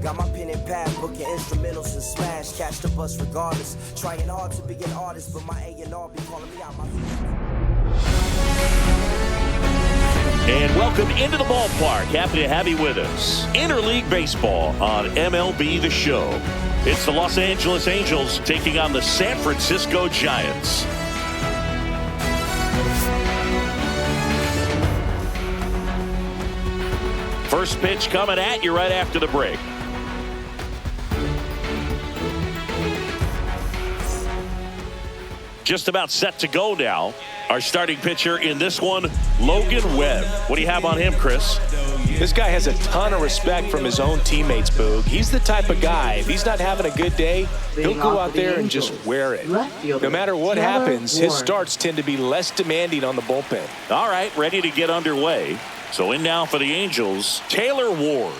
Got my pen and pad, booking instrumentals and smash. Catch the bus regardless. Trying hard to be an artist, but my A&R be calling me out my... And welcome into the ballpark. Happy to have you with us. Interleague Baseball on MLB The Show. It's the Los Angeles Angels taking on the San Francisco Giants. First pitch coming at you right after the break. Just about set to go now. Our starting pitcher in this one, Logan Webb. What do you have on him, Chris? This guy has a ton of respect from his own teammates, Boog. He's the type of guy, if he's not having a good day, he'll go out there and just wear it. No matter what happens, his starts tend to be less demanding on the bullpen. All right, ready to get underway. So in now for the Angels, Taylor Ward.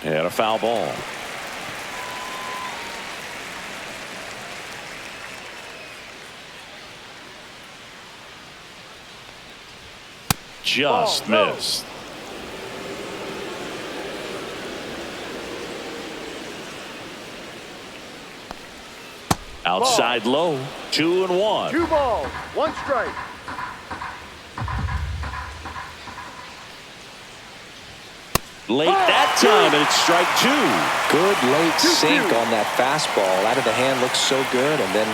And a foul ball. Just missed. Outside low, 2-1. 2 balls, 1 strike. Late that time, and it's strike 2. Good late sink on that fastball. Out of the hand looks so good, and then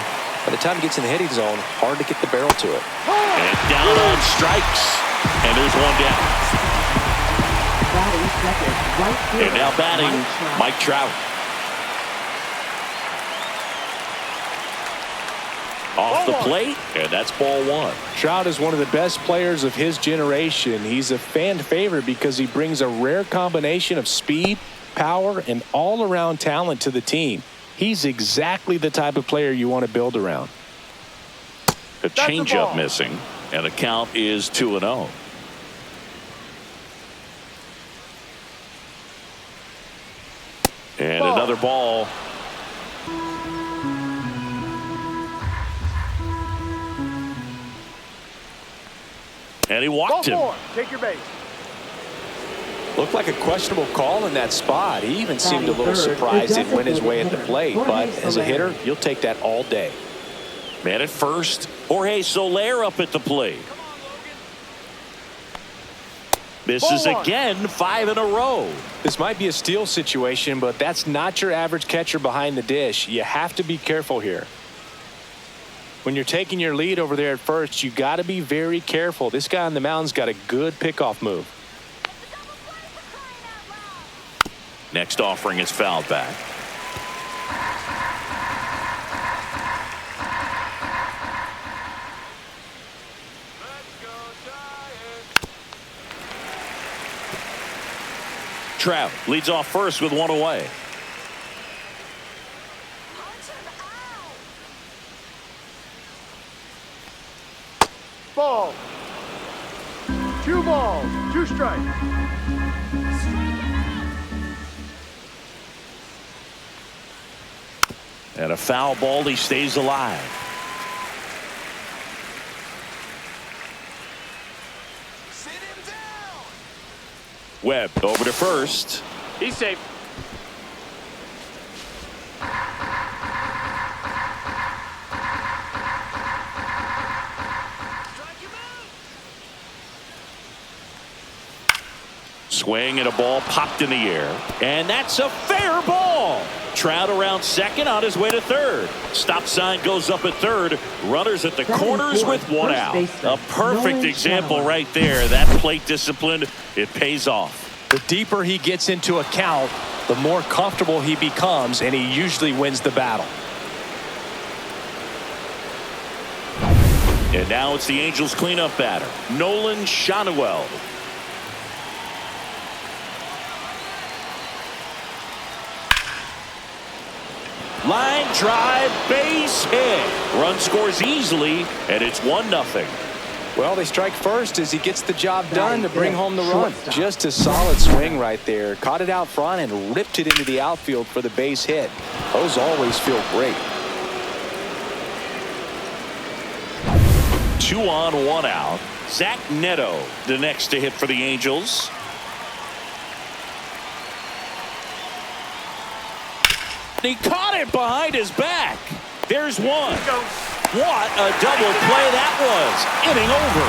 by the time it gets in the hitting zone, hard to get the barrel to it. And down on strikes. And there's one down. And now batting, Mike Trout. Off the plate, and that's ball 1. Trout is one of the best players of his generation. He's a fan favorite because he brings a rare combination of speed, power, and all-around talent to the team. He's exactly the type of player you want to build around. A changeup missing, and the count is 2-0. And another ball. And he walked him. Take your base. Looked like a questionable call in that spot. He even seemed a little surprised it went his way at the plate. But as a hitter, you'll take that all day. Man at first. Jorge Soler up at the plate. Misses again, 5 in a row. This might be a steal situation, but that's not your average catcher behind the dish. You have to be careful here. When you're taking your lead over there at first, you got to be very careful. This guy on the mound's got a good pickoff move. Next offering is fouled back. Trout leads off first with 1 away. Ball. 2 balls, 2 strikes. And a foul ball, he stays alive. Webb over to first. He's safe. Swing and a ball popped in the air. And that's a fair ball. Trout around second on his way to third. Stop sign goes up at third. Runners at the corners with 1 out. A perfect example right there. That plate discipline, it pays off. The deeper he gets into a count, the more comfortable he becomes, and he usually wins the battle. And now it's the Angels cleanup batter, Nolan Schanuel. Line drive, base hit. Run scores easily, and it's 1-0. Well, they strike first as he gets the job done to bring home the run. Just a solid swing right there. Caught it out front and ripped it into the outfield for the base hit. Those always feel great. 2 on, 1 out. Zach Neto, the next to hit for the Angels. and he caught it behind his back. There's one. What a double play that was. Inning over.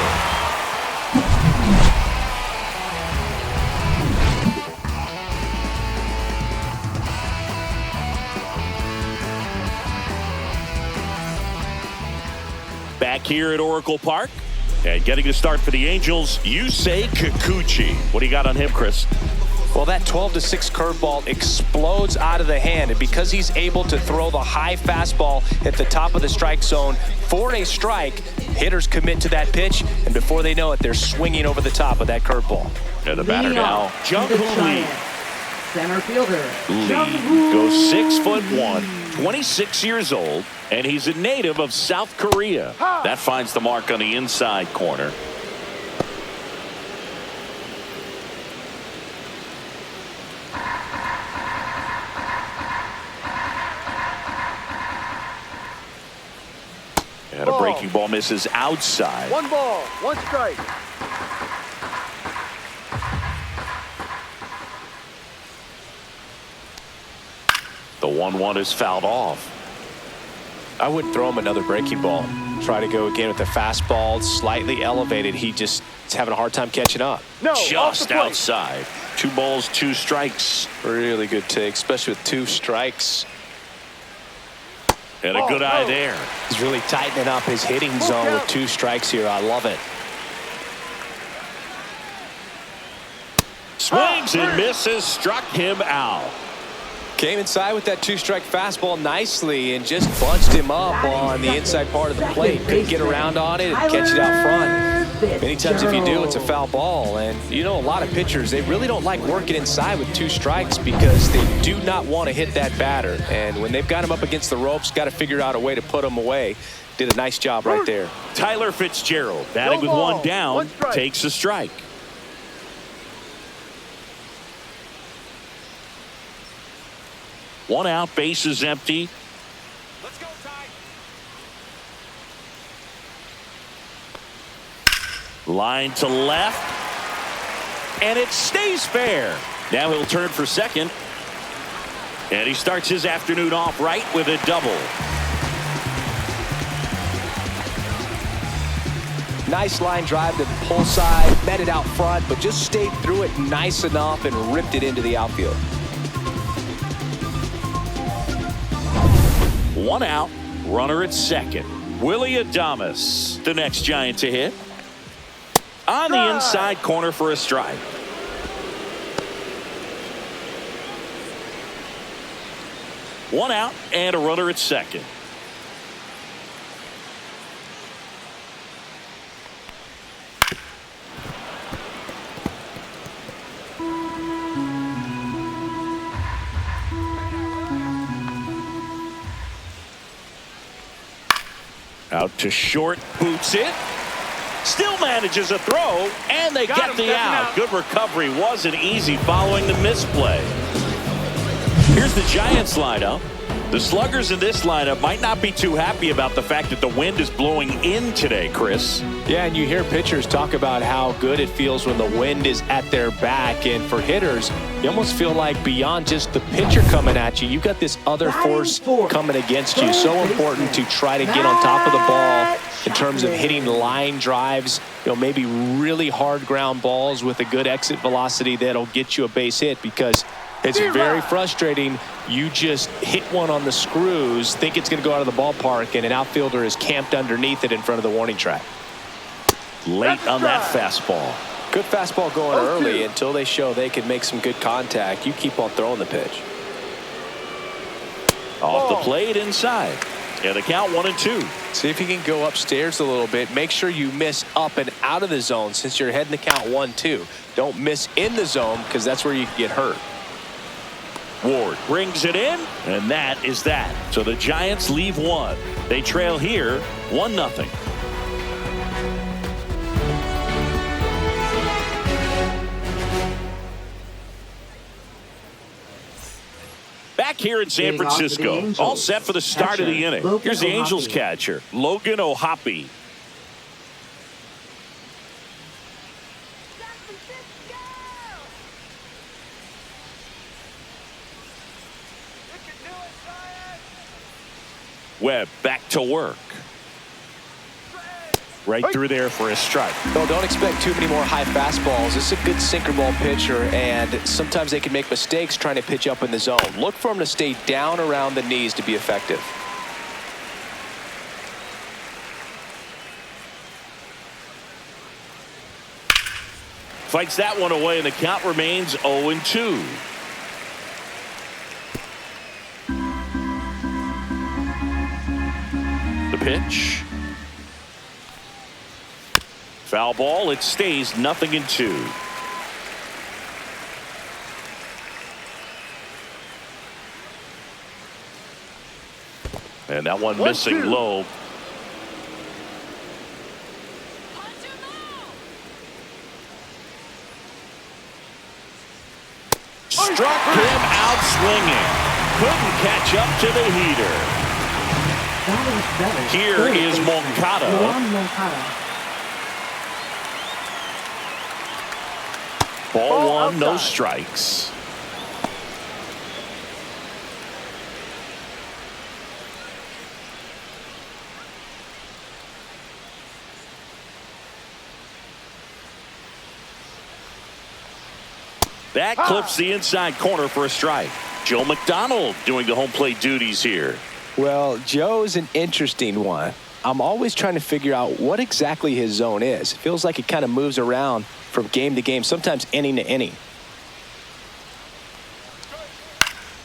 Back here at Oracle Park. And getting the start for the Angels, Yusei Kikuchi. What do you got on him, Chris? Well, that 12-6 curveball explodes out of the hand. And because he's able to throw the high fastball at the top of the strike zone for a strike, hitters commit to that pitch. And before they know it, they're swinging over the top of that curveball. And the batter now, Jung-Hoo Lee. Center fielder. Lee goes 6'1", 26 years old, and he's a native of South Korea. That finds the mark on the inside corner. And a breaking ball misses outside. 1 ball, 1 strike. The 1-1 is fouled off. I wouldn't throw him another breaking ball. Try to go again with the fastball, slightly elevated. He just is having a hard time catching up. No, Just outside. 2 balls, 2 strikes. Really good take, especially with 2 strikes. And a good eye there. He's really tightening up his hitting zone with 2 strikes here. I love it. Swings and misses, struck him out. Came inside with that 2-strike fastball nicely and just bunched him up on the inside part of the plate. Couldn't get around on it and catch it out front. Many times if you do, it's a foul ball. And you know, a lot of pitchers, they really don't like working inside with 2 strikes because they do not want to hit that batter. And when they've got him up against the ropes, got to figure out a way to put him away. Did a nice job right there. Tyler Fitzgerald, batting with 1 down, takes a strike. One out, base is empty. Let's go, Ty. Line to left. And it stays fair. Now he'll turn for second. And he starts his afternoon off right with a double. Nice line drive to the pull side, met it out front, but just stayed through it nice enough and ripped it into the outfield. 1 out, runner at second. Willie Adames, the next Giant to hit. On the inside corner for a strike. One out and a runner at second. Out to short, boots it. Still manages a throw, and they get the out. Good recovery. Wasn't easy following the misplay. Here's the Giants lineup. The sluggers in this lineup might not be too happy about the fact that the wind is blowing in today, Chris. Yeah, and you hear pitchers talk about how good it feels when the wind is at their back. And for hitters, you almost feel like beyond just the pitcher coming at you, you've got this other force coming against you. So important to try to get on top of the ball in terms of hitting line drives, you know, maybe really hard ground balls with a good exit velocity that'll get you a base hit, because it's very frustrating. You just hit one on the screws, think it's going to go out of the ballpark, and an outfielder is camped underneath it in front of the warning track. Late on that fastball. Good fastball going early until they show they can make some good contact. You keep on throwing the pitch. Off the plate inside. And the count 1-2. See if you can go upstairs a little bit. Make sure you miss up and out of the zone since you're heading the count 1-2. Don't miss in the zone, because that's where you can get hurt. Ward brings it in, and that is that. So the Giants leave one. They trail here 1-0. Back here in San Francisco, all set for the start of the inning. Here's the Angels catcher, Logan O'Hoppe. Webb back to work. Right through there for a strike. Well, don't expect too many more high fastballs. This is a good sinker ball pitcher, and sometimes they can make mistakes trying to pitch up in the zone. Look for him to stay down around the knees to be effective. Fights that one away, and the count remains 0-2. The pitch. Foul ball. It stays 0-2. And that one missing low. Struck him out swinging. Couldn't catch up to the heater. Here is Moncada. Ball one, no strikes. That clips the inside corner for a strike. Joe McDonald doing the home plate duties here. Well, Joe's an interesting one. I'm always trying to figure out what exactly his zone is. It feels like it kind of moves around from game to game, sometimes inning to inning.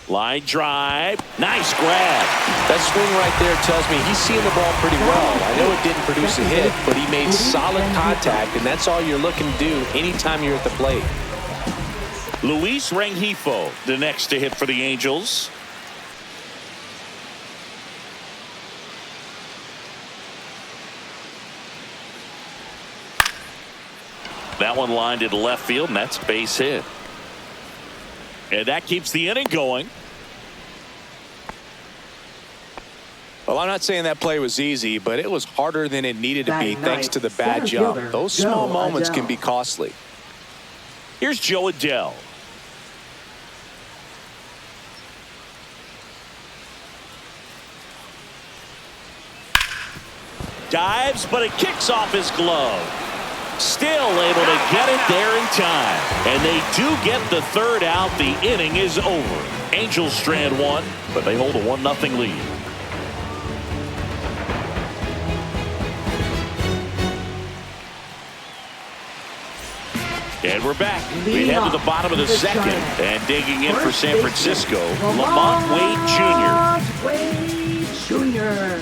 Line drive. Nice grab. That swing right there tells me he's seeing the ball pretty well. I know it didn't produce a hit, but he made solid contact, and that's all you're looking to do anytime you're at the plate. Luis Rengifo, the next to hit for the Angels. That one lined into left field, and that's base hit. And that keeps the inning going. Well, I'm not saying that play was easy, but it was harder than it needed to be thanks to the bad jump. Those small moments can be costly. Here's Joe Adell. Dives, but it kicks off his glove. Still able to get it there in time. And they do get the third out. The inning is over. Angels strand one, but they hold a 1-0 lead. And we're back. We head to the bottom of the second. And digging in for San Francisco, Lamont Wade Jr.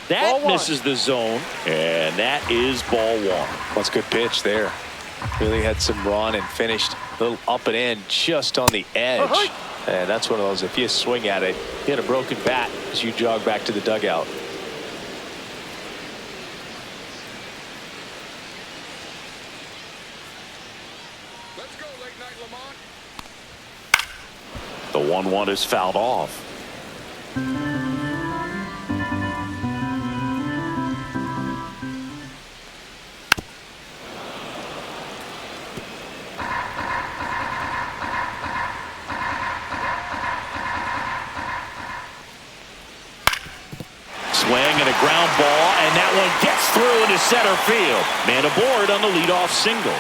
That misses the zone, and that is ball one. That's a good pitch there. Really had some run and finished a little up and in just on the edge. And that's one of those, if you swing at it, hit a broken bat as you jog back to the dugout. Let's go, late night Lamont. The 1-1 is fouled off. Swing and a ground ball, and that one gets through into center field. Man aboard on the leadoff single.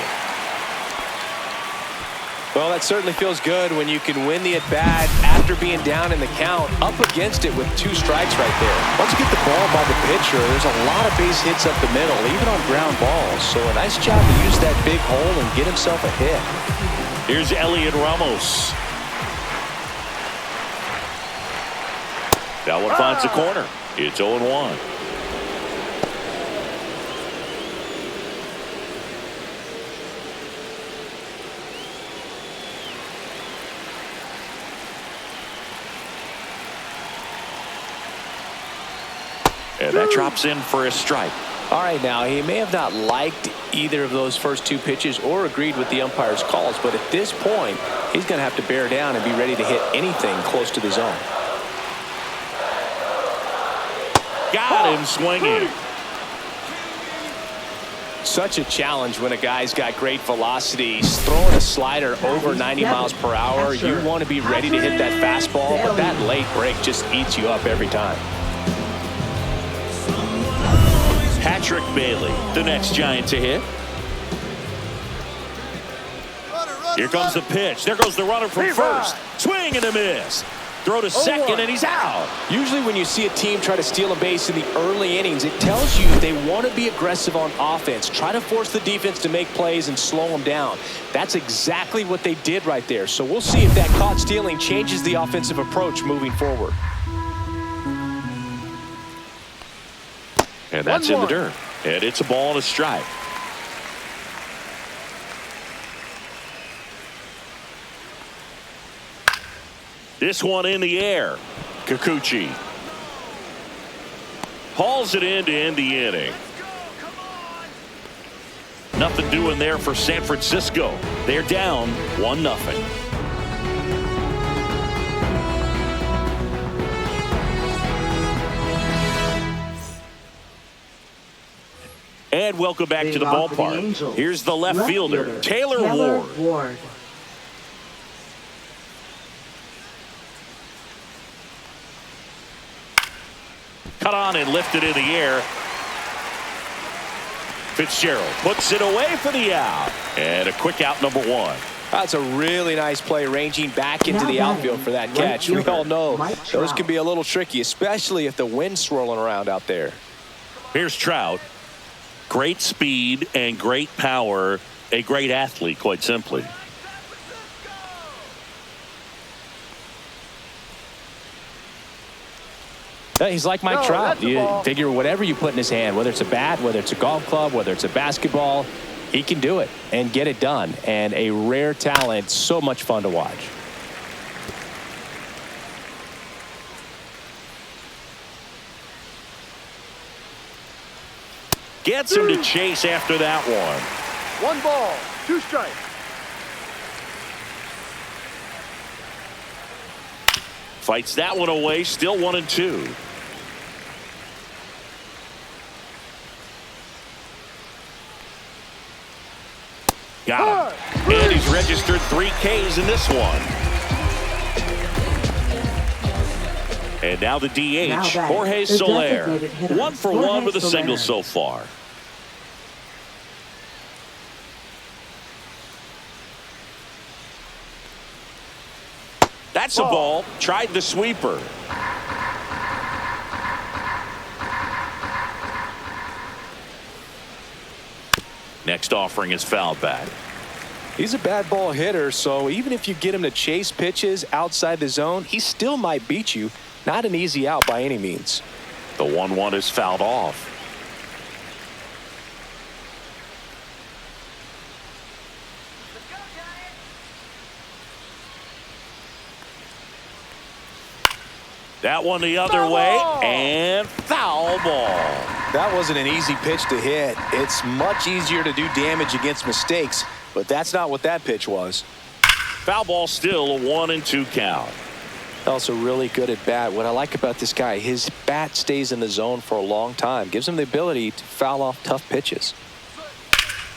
Well, that certainly feels good when you can win the at-bat after being down in the count, up against it with 2 strikes right there. Once you get the ball by the pitcher, there's a lot of base hits up the middle, even on ground balls. So a nice job to use that big hole and get himself a hit. Here's Elliot Ramos. That one finds the corner. It's 0-1. And that drops in for a strike. All right, now, he may have not liked either of those first 2 pitches or agreed with the umpire's calls, but at this point, he's going to have to bear down and be ready to hit anything close to the zone. Got him swinging. Such a challenge when a guy's got great velocity. He's throwing a slider over 90 miles per hour. You want to be ready to hit that fastball, but that late break just eats you up every time. Patrick Bailey, the next Giant to hit. Here comes the pitch. There goes the runner from first. Swing and a miss. Throw to second, and he's out. Usually when you see a team try to steal a base in the early innings, it tells you they want to be aggressive on offense. Try to force the defense to make plays and slow them down. That's exactly what they did right there. So we'll see if that caught stealing changes the offensive approach moving forward. And that's in the dirt. And it's a ball and a strike. This one in the air. Kikuchi hauls it in to end the inning. Nothing doing there for San Francisco. They're down 1-0. And welcome back to the ballpark. Here's the left fielder, Taylor Ward. Cut on and lifted in the air. Fitzgerald puts it away for the out. And a quick out, number 1. That's a really nice play, ranging back into the outfield for that catch. We all know those can be a little tricky, especially if the wind's swirling around out there. Here's Trout. Great speed and great power. A great athlete, quite simply. He's like Mike Trout. You figure whatever you put in his hand, whether it's a bat, whether it's a golf club, whether it's a basketball, he can do it and get it done. And a rare talent, so much fun to watch. Gets him to chase after that one. 1 ball, 2 strikes. Fights that one away, still 1-2. Got him. And he's registered 3 Ks in this one. And now the DH, Jorge Soler. 1 for 1 with a single so far. That's a ball. Tried the sweeper. Next offering is fouled back. He's a bad ball hitter, so even if you get him to chase pitches outside the zone, he still might beat you. Not an easy out by any means. The 1-1 is fouled off. That one the other way, and foul ball. That wasn't an easy pitch to hit. It's much easier to do damage against mistakes, but that's not what that pitch was. Foul ball, still a 1-2 count. Also really good at bat. What I like about this guy, his bat stays in the zone for a long time. Gives him the ability to foul off tough pitches.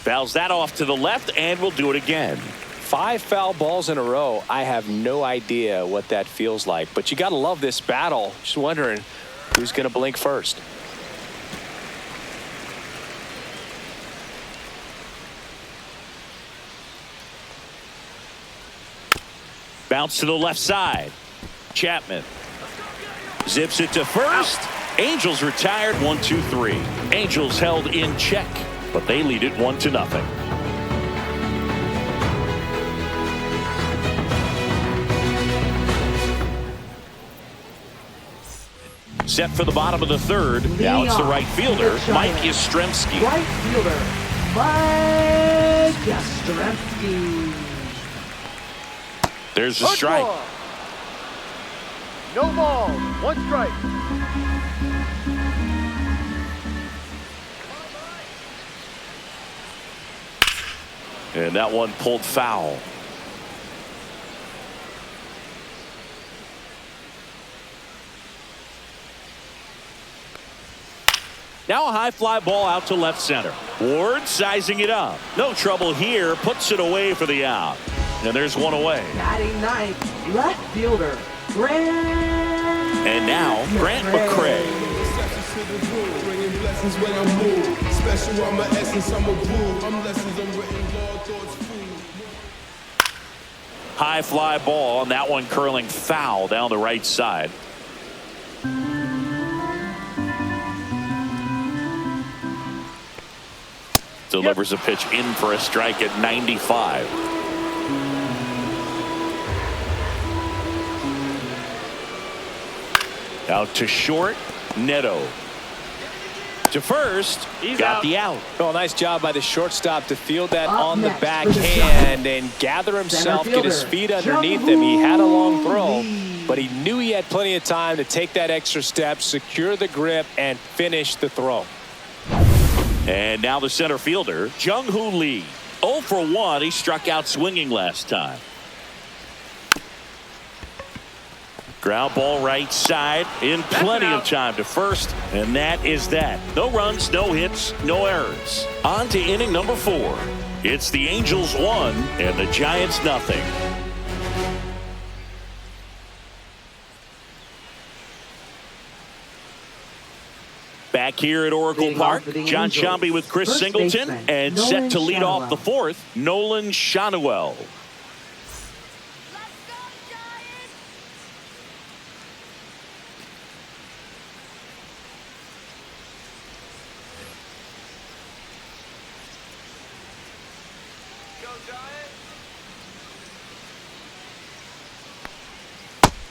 Fouls that off to the left, and will do it again. 5 foul balls in a row. I have no idea what that feels like, but you got to love this battle. Just wondering who's going to blink first. Bounce to the left side. Chapman zips it to first. Angels retired 1-2-3. Angels held in check, but they lead it 1-0. Set for the bottom of the third. Now it's the right fielder, Mike Yastrzemski. Right fielder, Mike Yastrzemski. There's the strike. No ball, 1 strike. And that one pulled foul. Now a high fly ball out to left center. Ward sizing it up. No trouble here. Puts it away for the out. And there's one away. Batting ninth, left fielder, Grant. And now Grant McCray. High fly ball, and that one curling foul down the right side. Delivers a pitch in for a strike at 95. Out to short, Neto. To first, got the out. Well, nice job by the shortstop to field that on the backhand and gather himself, get his feet underneath him. He had a long throw, but he knew he had plenty of time to take that extra step, secure the grip, and finish the throw. And now the center fielder, Jung-Hoo Lee. 0 for 1. He struck out swinging last time. Ground ball right side, in plenty of time to first, and that is that. No runs, no hits, no errors. On to inning number 4. It's the Angels 1 and the Giants nothing. Back here at Oracle Park, John Sciambi with Chris Singleton, and set to lead off the 4th, Nolan Schanuel.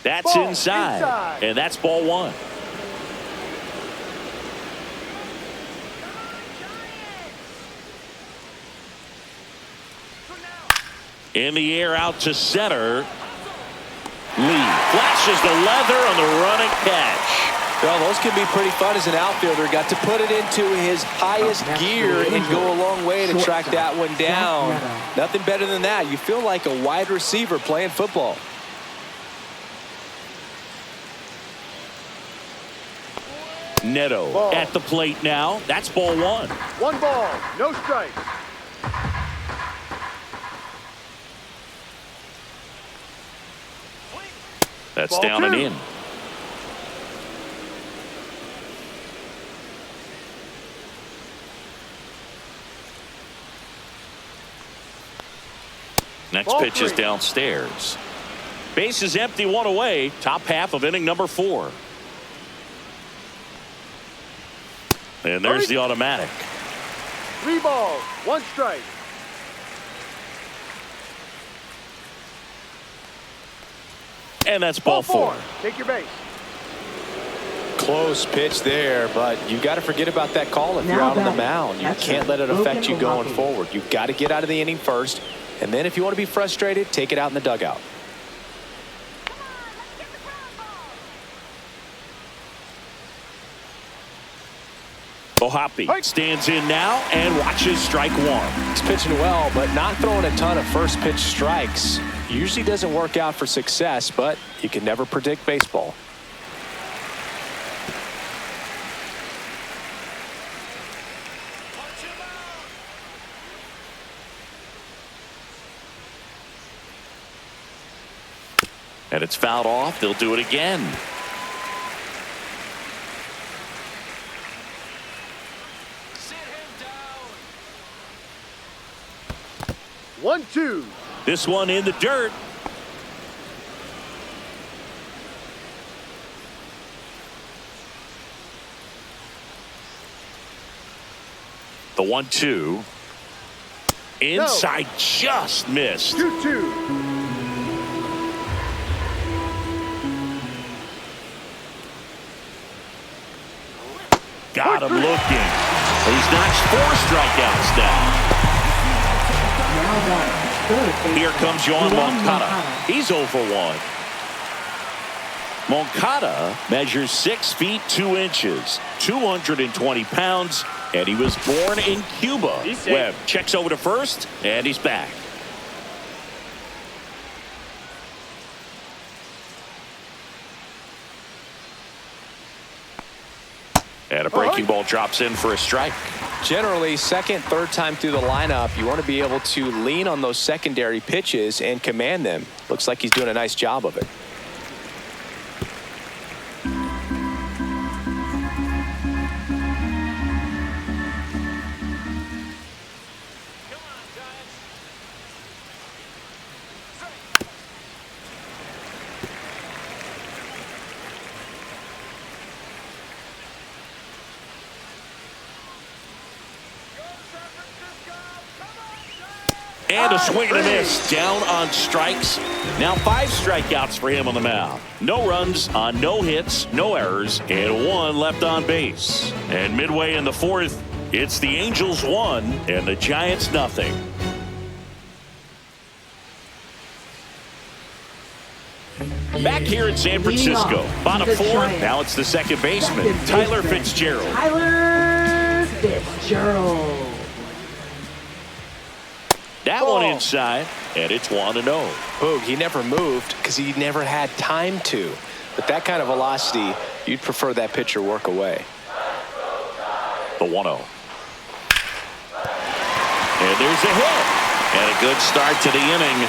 That's inside, and that's ball 1. In the air out to center. Lee flashes the leather on the running catch. Well, those can be pretty fun as an outfielder. Got to put it into his highest gear and go a long way to track that one down. Nothing better than that. You feel like a wide receiver playing football. Neto at the plate now. That's ball 1. 1 ball, no strikes. That's Ball down 2. and in. Next Ball pitch is 3. downstairs. Base is empty, 1 away. Top half of inning number 4. And there's the automatic. 3 balls, 1 strike. And that's ball 4. Take your base. Close pitch there, but you got to forget about that call if you're out on the mound. You can't let it affect you going forward. You've got to get out of the inning first, and then if you want to be frustrated, take it out in the dugout. Ohapi stands in now and watches strike 1. He's pitching well, but not throwing a ton of first pitch strikes. Usually doesn't work out for success, but you can never predict baseball. And it's fouled off. They'll do it again. Sit him down. 1-2. This one in the dirt. The 1-2. Inside, just missed. 2-2. Got him looking. He's notched 4 strikeouts now. Here comes Yoan Moncada. He's 0 for 1. Moncada measures 6 feet 2 inches, 220 pounds, and he was born in Cuba. Webb checks over to first, and he's back. And a breaking ball drops in for a strike. Generally, second, third time through the lineup, you want to be able to lean on those secondary pitches and command them. Looks like he's doing a nice job of it. And a swing and a miss. Down on strikes. Now 5 strikeouts for him on the mound. No runs on no hits, no errors, and 1 left on base. And midway in the 4th, it's the Angels 1 and the Giants nothing. Back here in San Francisco, bottom 4. Now it's the second baseman, Tyler Fitzgerald. Tyler Fitzgerald. That one inside, and it's 1-0. Boog, he never moved because he never had time to. But that kind of velocity, you'd prefer that pitcher work away. The 1-0. And there's a hit. And a good start to the inning.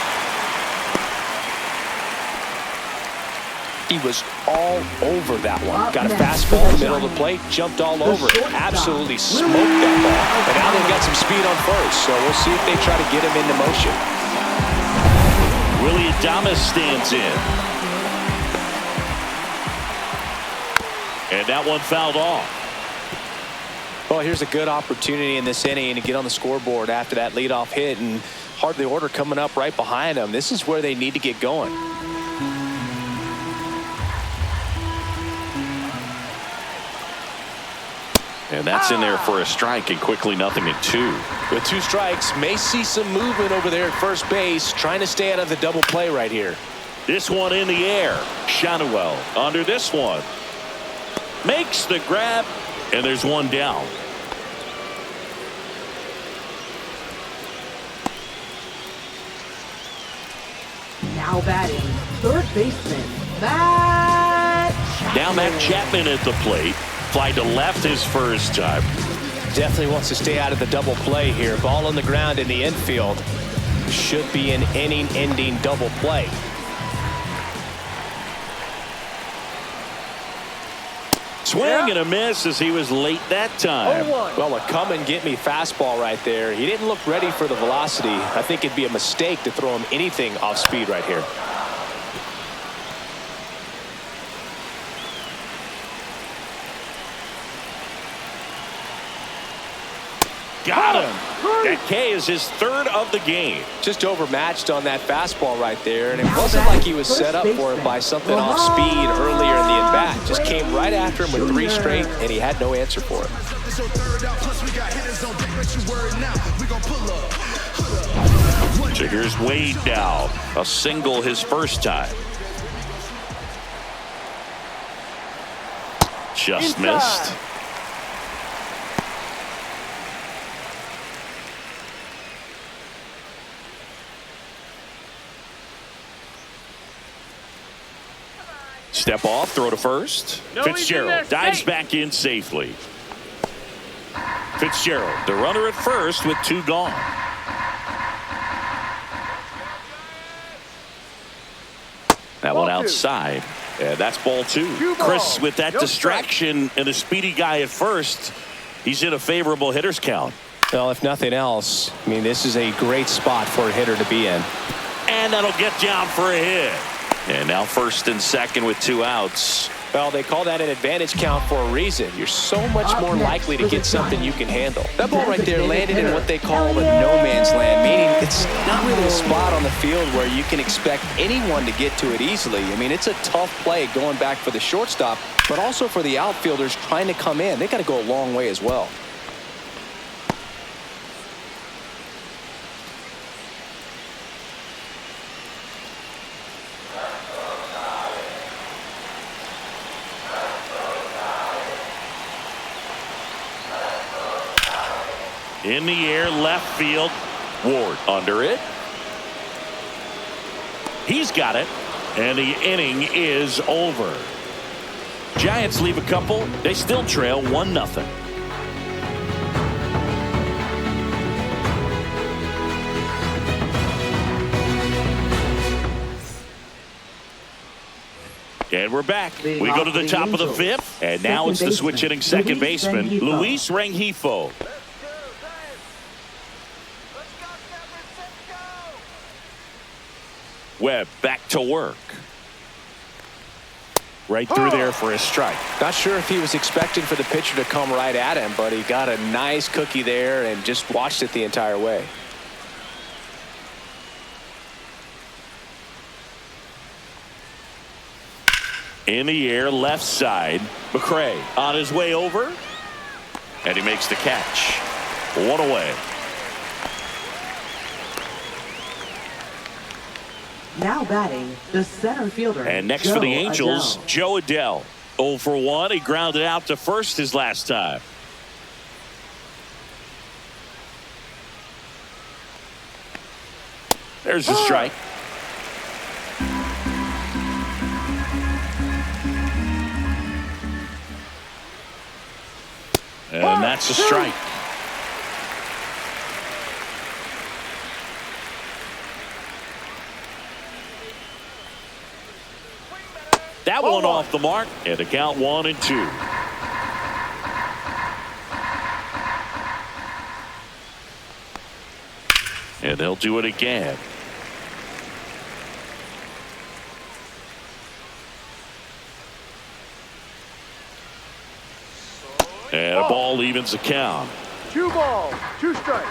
He was all over that one. Got a fastball in the middle of the plate, jumped all over it. Absolutely smoked that ball. And now they've got some speed on first, so we'll see if they try to get him into motion. Willie Adames stands in. And that one fouled off. Well, here's a good opportunity in this inning to get on the scoreboard after that leadoff hit, and hardly order coming up right behind them. This is where they need to get going. And that's in there for a strike, and quickly 0-2. With 2 strikes, may see some movement over there at first base, trying to stay out of the double play right here. This one in the air. Shadowell under this one. Makes the grab, and there's 1 down. Now batting, third baseman, Matt Chapman. Now Matt Chapman at the plate. Fly to left his first time. Definitely wants to stay out of the double play here. Ball on the ground in the infield. Should be an inning-ending double play. Swing and a miss as he was late that time. Well, a come-and-get-me fastball right there. He didn't look ready for the velocity. I think it'd be a mistake to throw him anything off speed right here. Got him. That K is his 3rd of the game. Just overmatched on that fastball right there, and it wasn't like he was set up for it by something off speed earlier in the at-bat. Just came right after him with 3 straight, and he had no answer for it. So here's Wade now. A single his first time. Just missed. Step off, throw to first. Fitzgerald dives back in safely. Fitzgerald, the runner at first with 2 gone. That one outside. And that's ball 2. Chris with that distraction and a speedy guy at first. He's in a favorable hitter's count. Well, if nothing else, I mean, this is a great spot for a hitter to be in. And that'll get down for a hit. And now first and second with 2 outs. Well, they call that an advantage count for a reason. You're so much more likely to get something you can handle. That ball right there landed in what they call a no man's land, meaning it's not really a spot on the field where you can expect anyone to get to it easily. I mean, it's a tough play going back for the shortstop, but also for the outfielders trying to come in. They got to go a long way as well. In the air, left field. Ward under it. He's got it. And the inning is over. Giants leave a couple. They still trail 1-0. And we're back. We go to the top of the fifth. And now it's the switch hitting second baseman, Luis Rengifo. Webb back to work. Right through there for a strike. Not sure if he was expecting for the pitcher to come right at him, but he got a nice cookie there and just watched it the entire way. In the air, left side. McCray on his way over. And he makes the catch. One away. Now batting, the center fielder. And next for the Angels, Joe Adell. 0 for 1. He grounded out to first his last time. There's a strike. And that's a strike. That one off the mark, and the count 1-2. And they'll do it again. And a ball evens the count. 2 balls, 2 strikes.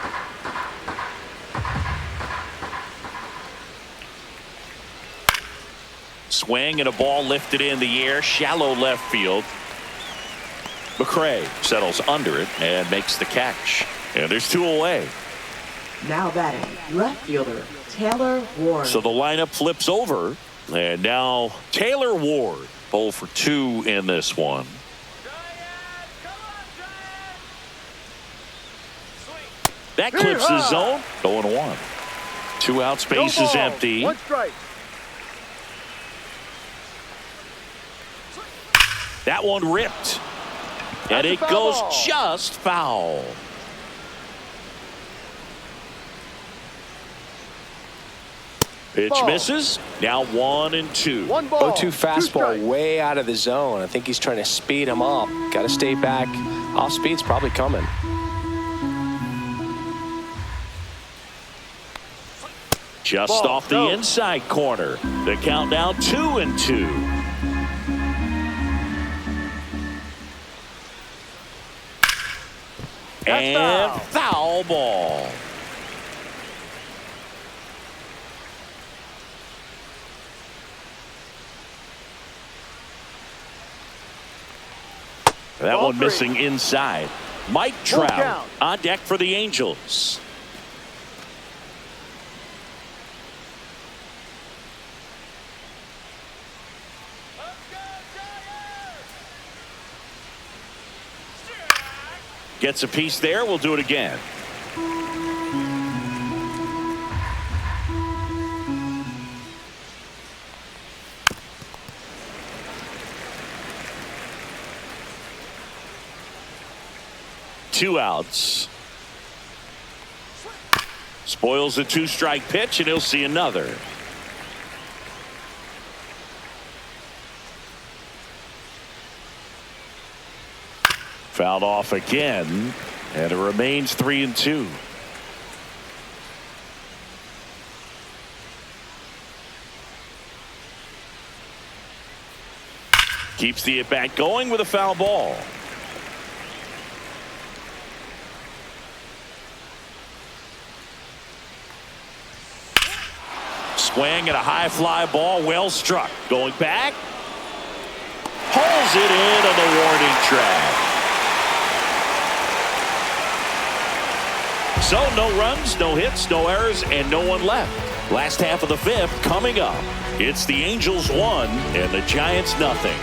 Swing and a ball lifted in the air, shallow left field. McCray settles under it and makes the catch. And there's 2 away. Now batting, left fielder Taylor Ward. So the lineup flips over, and now Taylor Ward, 0 for 2 in this one. That clips the zone. 0-1. 2 out, space is empty. 1 strike. That one ripped. And it goes just foul. Pitch misses. Now 1-2. 1 ball. 0-2 fastball way out of the zone. I think he's trying to speed him up. Got to stay back. Off speed's probably coming. Just off the inside corner. The count now 2-2. And foul ball. That one missing inside. Mike Trout on deck for the Angels. Gets a piece there. We'll do it again. Two outs. Spoils the 2-strike pitch, and he'll see another. Fouled off again, and it remains 3-2. Keeps the at-bat going with a foul ball. Swing and a high fly ball, well struck. Going back. Pulls it in on the warning track. So no runs, no hits, no errors, and no one left. Last half of the fifth coming up. It's the Angels 1 and the Giants nothing.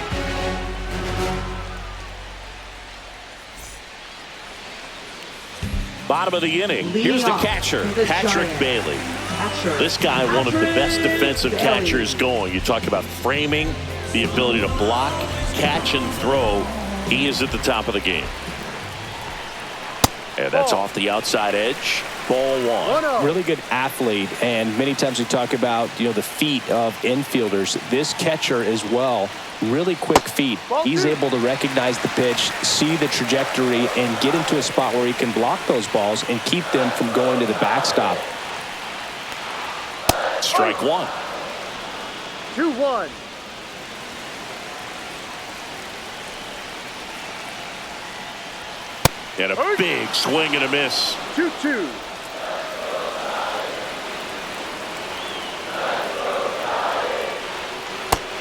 Bottom of the inning. Here's the catcher, Patrick Bailey. This guy, one of the best defensive catchers going. You talk about framing. the ability to block, catch, and throw. He is at the top of the game. And that's off the outside edge. Ball one. Really good athlete, and many times we talk about, the feet of infielders. This catcher as well, really quick feet. He's able to recognize the pitch, see the trajectory, and get into a spot where he can block those balls and keep them from going to the backstop. Strike one. 2-1. And a big swing and a miss. 2-2.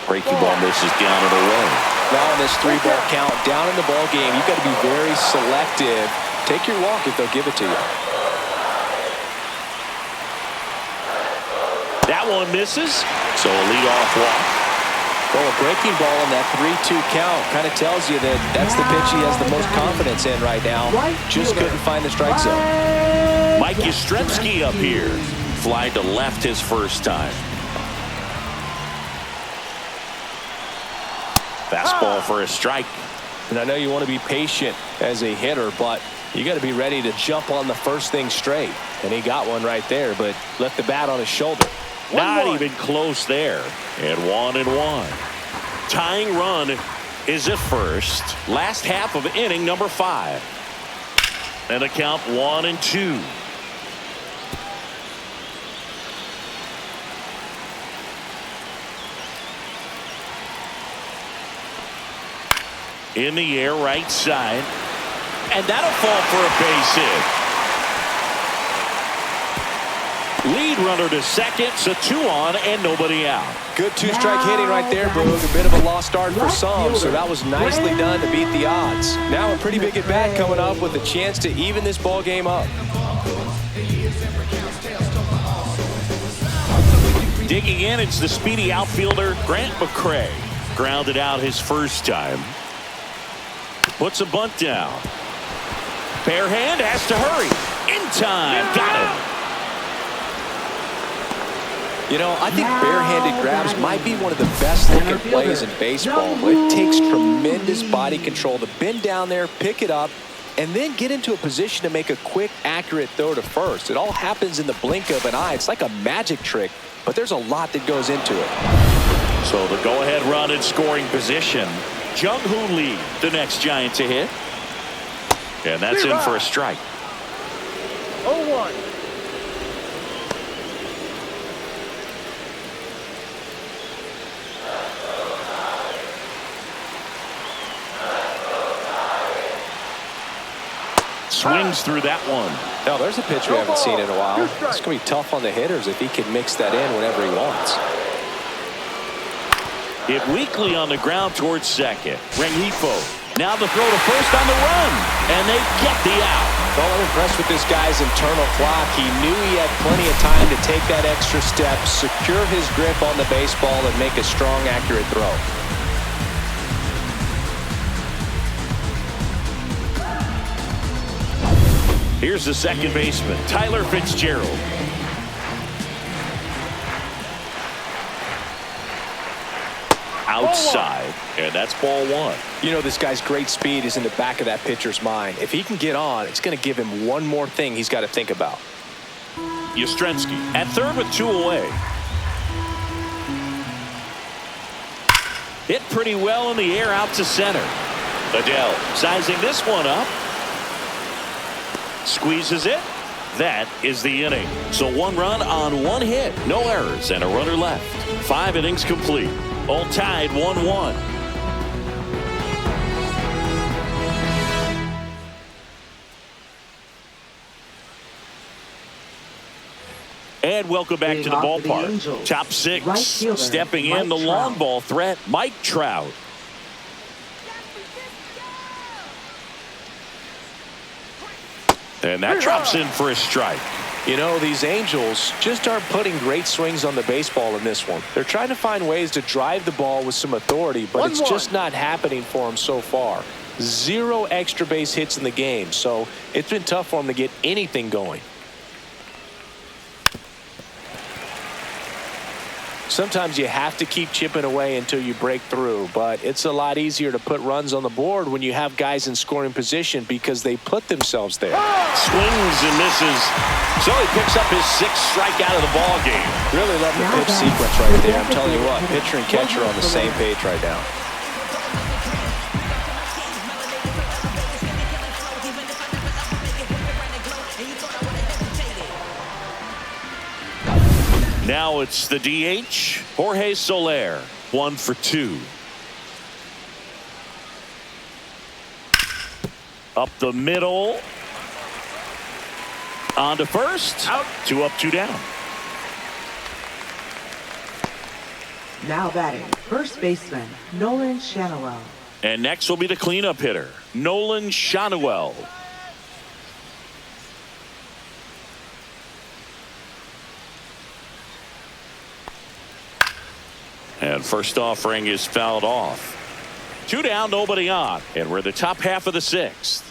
Breaking ball misses down and away. Now in this 3-ball count, down in the ball game, you've got to be very selective. Take your walk if they'll give it to you. That one misses. So a leadoff walk. Well, a breaking ball in that 3-2 count kind of tells you that that's the pitch he has the most confidence in right now. Just couldn't find the strike zone. Mike Yastrzemski up here. Fly to left his first time. Fastball for a strike. And I know you want to be patient as a hitter, but you got to be ready to jump on the first thing straight. And he got one right there, but left the bat on his shoulder. Not even close there. And 1-1. Tying run is at first. Last half of inning number 5. And a count 1-2. In the air, right side. And that'll fall for a base hit. Lead runner to second, so 2 on and nobody out. Good 2-strike hitting right there, Boog. A bit of a lost start for some, so that was nicely done to beat the odds. Now a pretty big at bat coming up with a chance to even this ball game up. Digging in, it's the speedy outfielder Grant McCray. Grounded out his first time. Puts a bunt down. Bare hand has to hurry. In time. Got him. I think barehanded grabs might be one of the best looking plays in baseball. It takes tremendous body control to bend down there, pick it up, and then get into a position to make a quick, accurate throw to first. It all happens in the blink of an eye. It's like a magic trick, but there's a lot that goes into it. So the go-ahead run in scoring position. Jung-Hoo Lee, the next Giant to hit. And that's in for a strike. 0-1. Swings through that one. Now, there's a pitch we haven't seen in a while. It's going to be tough on the hitters if he can mix that in whenever he wants. Hit weakly on the ground towards second. Rengifo. Now the throw to first on the run. And they get the out. Well, I'm impressed with this guy's internal clock. He knew he had plenty of time to take that extra step, secure his grip on the baseball, and make a strong, accurate throw. Here's the second baseman, Tyler Fitzgerald. Outside, and that's ball one. This guy's great speed is in the back of that pitcher's mind. If he can get on, it's going to give him one more thing he's got to think about. Yastrzemski at third with 2 away. Hit pretty well in the air out to center. Adele sizing this one up. Squeezes it. That is the inning. So 1 run on 1 hit. No errors and a runner left. 5 innings complete. All tied 1-1. And welcome back to the ballpark. Top 6. Stepping in the long ball threat, Mike Trout. And that drops in for a strike. These Angels just aren't putting great swings on the baseball in this one. They're trying to find ways to drive the ball with some authority, but it's just not happening for them so far. 0 extra base hits in the game, so it's been tough for them to get anything going. Sometimes you have to keep chipping away until you break through, but it's a lot easier to put runs on the board when you have guys in scoring position because they put themselves there. Swings and misses. So he picks up his 6th strikeout of the ball game. Really love the pitch sequence right there. I'm telling you what, pitcher and catcher are on the same page right now. Now it's the DH, Jorge Soler, 1 for 2. Up the middle. On to first. Out. 2 up, 2 down. Now batting, first baseman, Nolan Schanuel. And next will be the cleanup hitter, Nolan Schanuel. And first offering is fouled off. 2 down, nobody on. And we're the top half of the 6th.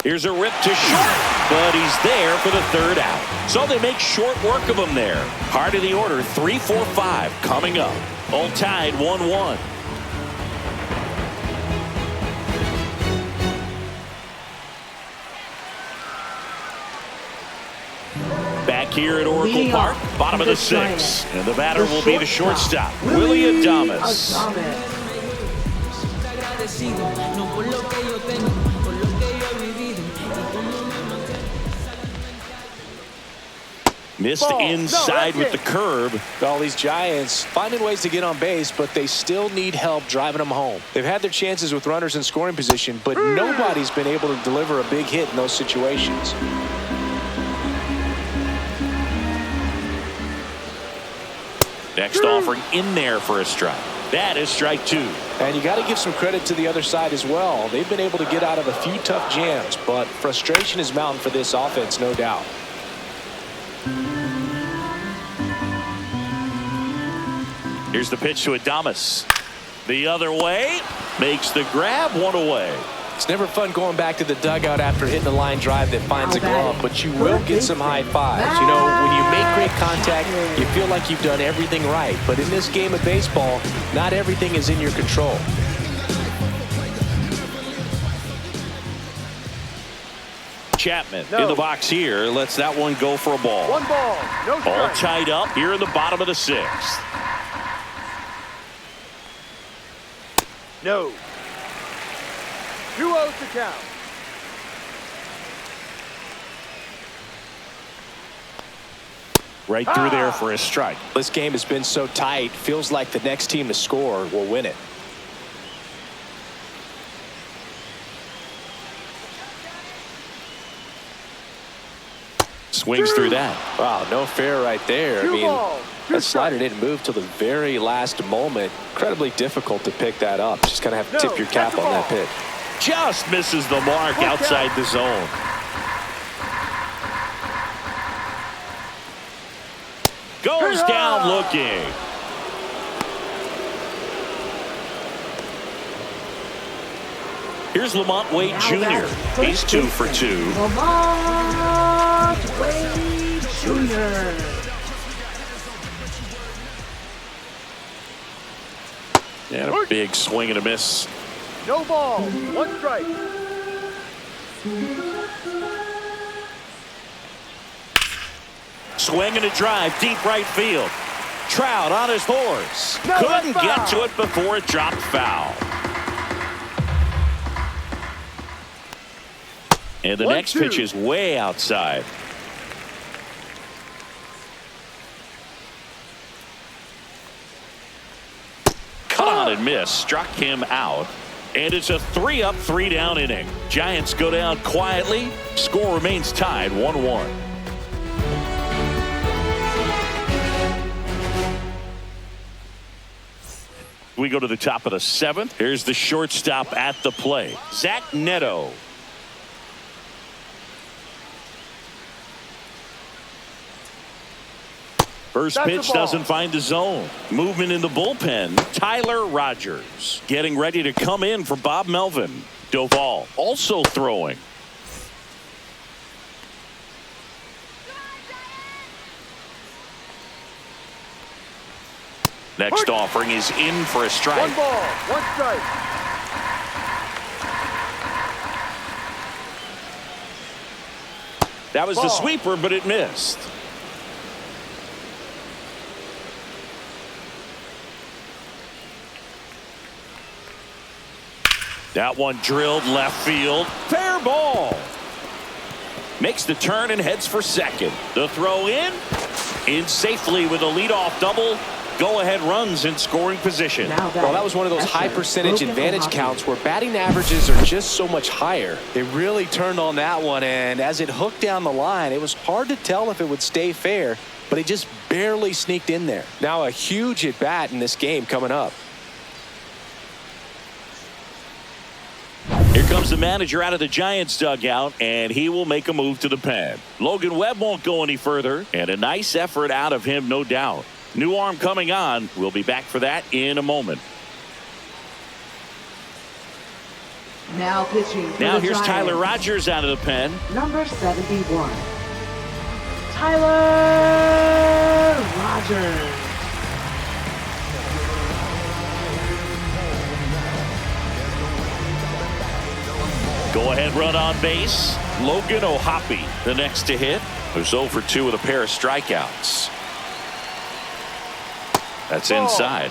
Here's a rip to short, but he's there for the 3rd out. So they make short work of him there. Heart of the order, 3, 4, 5 coming up. All tied 1-1. Back here at Oracle Park, bottom of the 6th. And the batter will be the shortstop, Willie Adames. Missed inside with the curb. All these Giants finding ways to get on base, but they still need help driving them home. They've had their chances with runners in scoring position, but nobody's been able to deliver a big hit in those situations. Next offering in there for a strike. That is strike 2. And you got to give some credit to the other side as well. They've been able to get out of a few tough jams, but frustration is mounting for this offense, no doubt. Here's the pitch to Adames. The other way. Makes the grab, 1 away. It's never fun going back to the dugout after hitting a line drive that finds a glove, but you will get some high fives. You know, when you make great contact, you feel like you've done everything right. But in this game of baseball, not everything is in your control. Chapman in the box here. Lets that one go for a ball. 1 ball, no strike. All tied up here in the bottom of the 6th. No. 2-0 to count. Right through there for a strike. This game has been so tight, feels like the next team to score will win it. Swings through that. Wow, no fair right there. I mean, that slider strikes. didn't move till the very last moment. Incredibly difficult to pick that up. Just kind of have to tip your cap on that pitch. Just misses the mark outside the zone. Goes down looking. Here's Lamont Wade Jr. He's 2 for 2. Lamont Wade Jr. And a big swing and a miss. No ball, 1 strike. Swing and a drive, deep right field. Trout on his horse. Couldn't get to it before it dropped foul. And the next pitch is way outside. Cut on and miss. Struck him out. And it's a 3-up, 3-down inning. Giants go down quietly. Score remains tied 1-1. We go to the top of the 7th. Here's the shortstop at the plate, Zach Neto. First pitch doesn't find the zone. Movement in the bullpen. Tyler Rogers getting ready to come in for Bob Melvin. Doval also throwing. Next offering is in for a strike. 1 ball, 1 strike. That was the Ball. sweeper, but it missed. That one drilled left field. Fair ball. Makes the turn and heads for second. The throw in safely with a leadoff double. Go-ahead runs in scoring position. Well, that was one of those high percentage advantage counts where batting averages are just so much higher. They really turned on that one, and as it hooked down the line, it was hard to tell if it would stay fair, but it just barely sneaked in there. Now a huge at-bat in this game coming up. Here comes the manager out of the Giants dugout, and he will make a move to the pen. Logan Webb won't go any further, and a nice effort out of him, no doubt. New arm coming on. We'll be back for that in a moment. Now pitching for Now the here's Giants, Tyler Rogers out of the pen. number 71. Tyler Rogers. Go-ahead run on base. Logan O'Hoppe, the next to hit. Who's 0 for 2 with a pair of strikeouts. That's inside.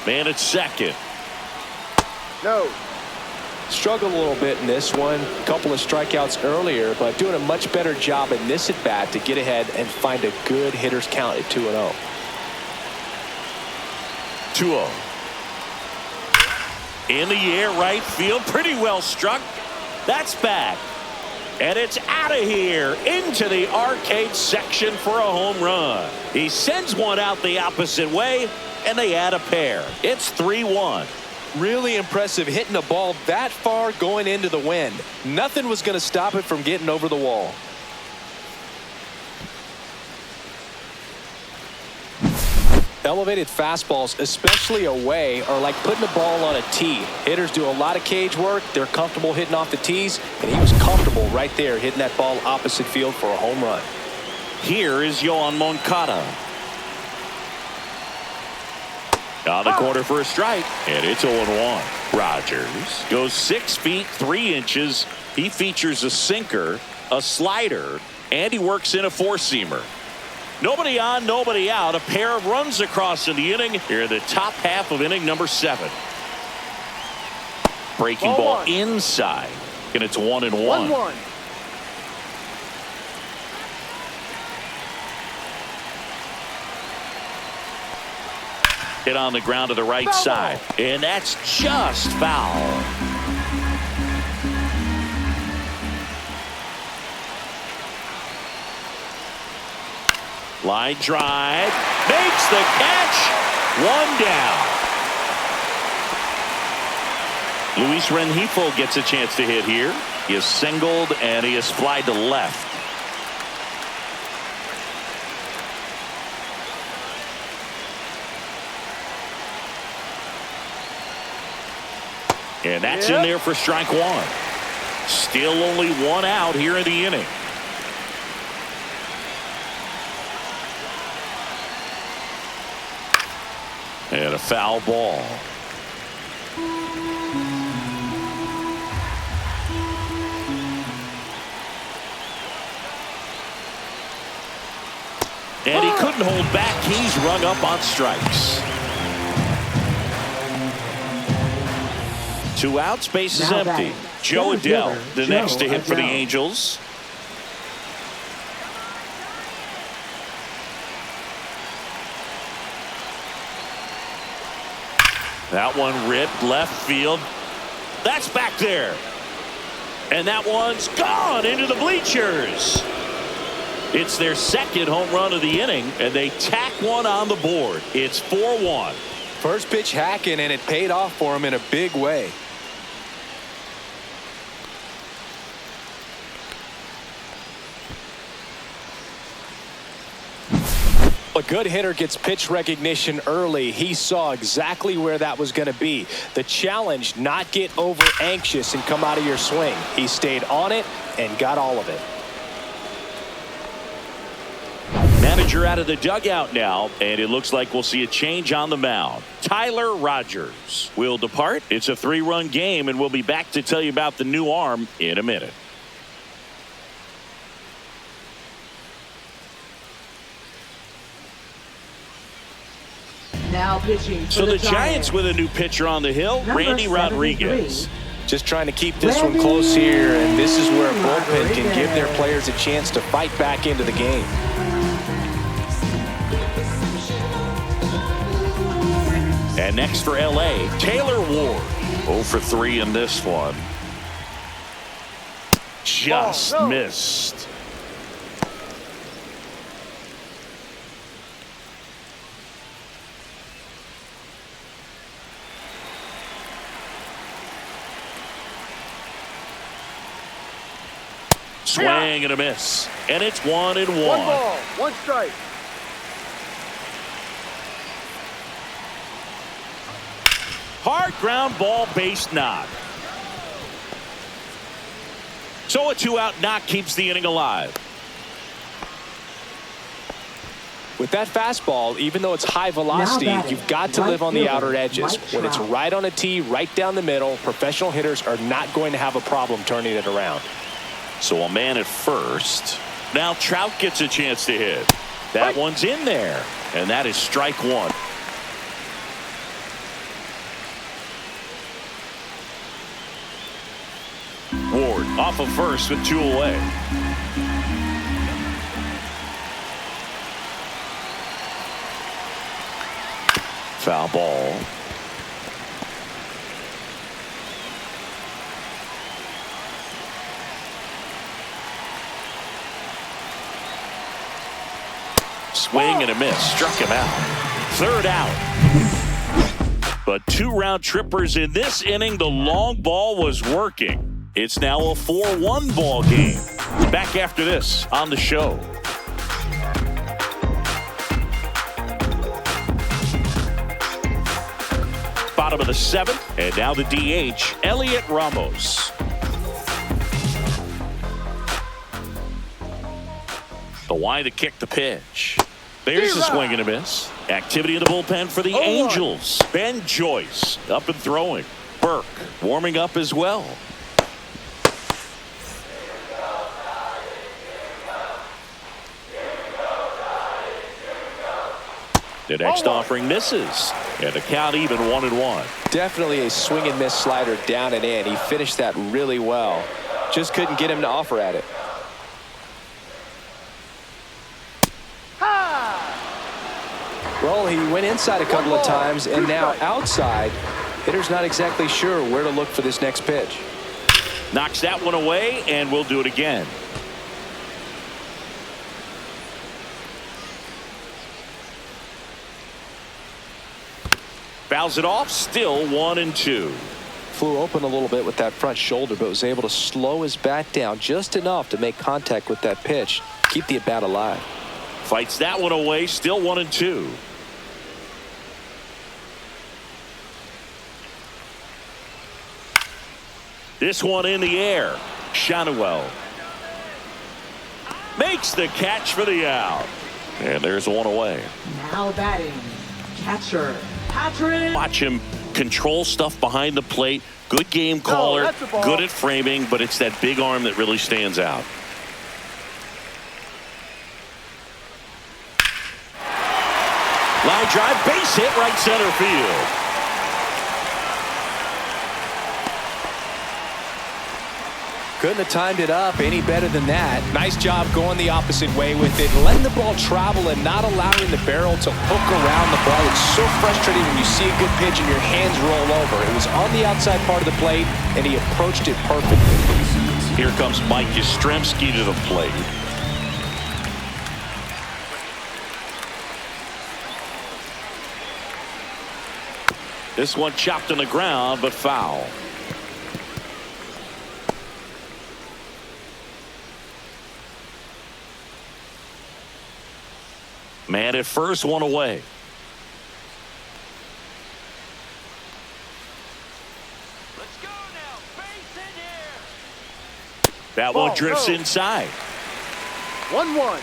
Man at second. No. Struggled a little bit in this one. A couple of strikeouts earlier, but doing a much better job in this at-bat to get ahead and find a good hitter's count at 2-0. 2-0. In the air, right field. Pretty well struck. That's back. And it's out of here into the arcade section for a home run. He sends one out the opposite way, and they add a pair. It's 3-1. Really impressive hitting a ball that far going into the wind. Nothing was going to stop it from getting over the wall. Elevated fastballs, especially away, are like putting the ball on a tee. Hitters do a lot of cage work. They're comfortable hitting off the tees, and he was comfortable right there hitting that ball opposite field for a home run. Here is Yohan Moncada. On the corner for a strike, and it's 0-1. Rogers goes 6 feet 3 inches. He features a sinker, a slider, and he works in a four-seamer. Nobody on, nobody out. A pair of runs across in the inning here in the top half of inning number 7. Breaking ball inside, and it's 1-1. 1-1. Hit on the ground to the right side, and that's just foul. Line drive, makes the catch, 1 down. Luis Rengifo gets a chance to hit here. He is singled and he is flied to left. And that's in there for strike 1. Still only 1 out here in the inning. And a foul ball. And he couldn't hold back. He's rung up on strikes. 2 outs, base is empty. Joe Adell, the next to hit for the Angels. That one ripped left field. That's back there. And that one's gone into the bleachers. It's their second home run of the inning, and they tack one on the board. It's 4-1. First pitch hacking, and it paid off for him in a big way. A good hitter gets pitch recognition early. He saw exactly where that was going to be. The challenge, not get over anxious and come out of your swing. He stayed on it and got all of it. Manager out of the dugout now, and it looks like we'll see a change on the mound. Tyler Rogers will depart. It's a 3-run game, and we'll be back to tell you about the new arm in a minute. Now pitching for So the Giants with a new pitcher on the hill, Number Randy 73. Rodriguez. Just trying to keep this one close here, and this is where a bullpen can give their players a chance to fight back into the game. And next for L.A., Taylor Ward. 0 for 3 in this one. Just missed. Swing and a miss. And it's 1-1. 1 ball, 1 strike. Hard ground ball, base knock. So a 2-out knock keeps the inning alive. With that fastball, even though it's high velocity, you've got to live on the outer edges. When it's right on a tee, right down the middle, professional hitters are not going to have a problem turning it around. So a man at first. Now Trout gets a chance to hit. That one's in there. And that is strike 1. Ward off of first with 2 away. Foul ball. Swing and a miss. Struck him out. 3rd out. But 2 round trippers in this inning. The long ball was working. It's now a 4-1 ball game. Back after this on the show. Bottom of the 7th, and now the DH, Elliot Ramos. The wide to kick the pitch. There's a swing and a miss. Activity in the bullpen for the Angels. Ben Joyce up and throwing. Burke warming up as well. The next offering misses, and the count even 1-1. Definitely a swing and miss slider down and in. He finished that really well. Just couldn't get him to offer at it. Well, he went inside a couple of times, and now outside. Hitter's not exactly sure where to look for this next pitch. Knocks that one away, and we'll do it again. Fouls it off, still 1-2. Flew open a little bit with that front shoulder, but was able to slow his bat down just enough to make contact with that pitch. Keep the at-bat alive. Fights that one away, still 1-2. This one in the air. Shanuel makes the catch for the out. And there's one away. Now batting, catcher, Patrick. Watch him control stuff behind the plate. Good game caller, good at framing, but it's that big arm that really stands out. Line drive, base hit, right center field. Couldn't have timed it up any better than that. Nice job going the opposite way with it, letting the ball travel and not allowing the barrel to hook around the ball. It's so frustrating when you see a good pitch and your hands roll over. It was on the outside part of the plate, and he approached it perfectly. Here comes Mike Yastrzemski to the plate. This one chopped on the ground, but foul. Man at first, one away. Let's go now. Base in here. That Ball, one drifts go. inside. 1-1.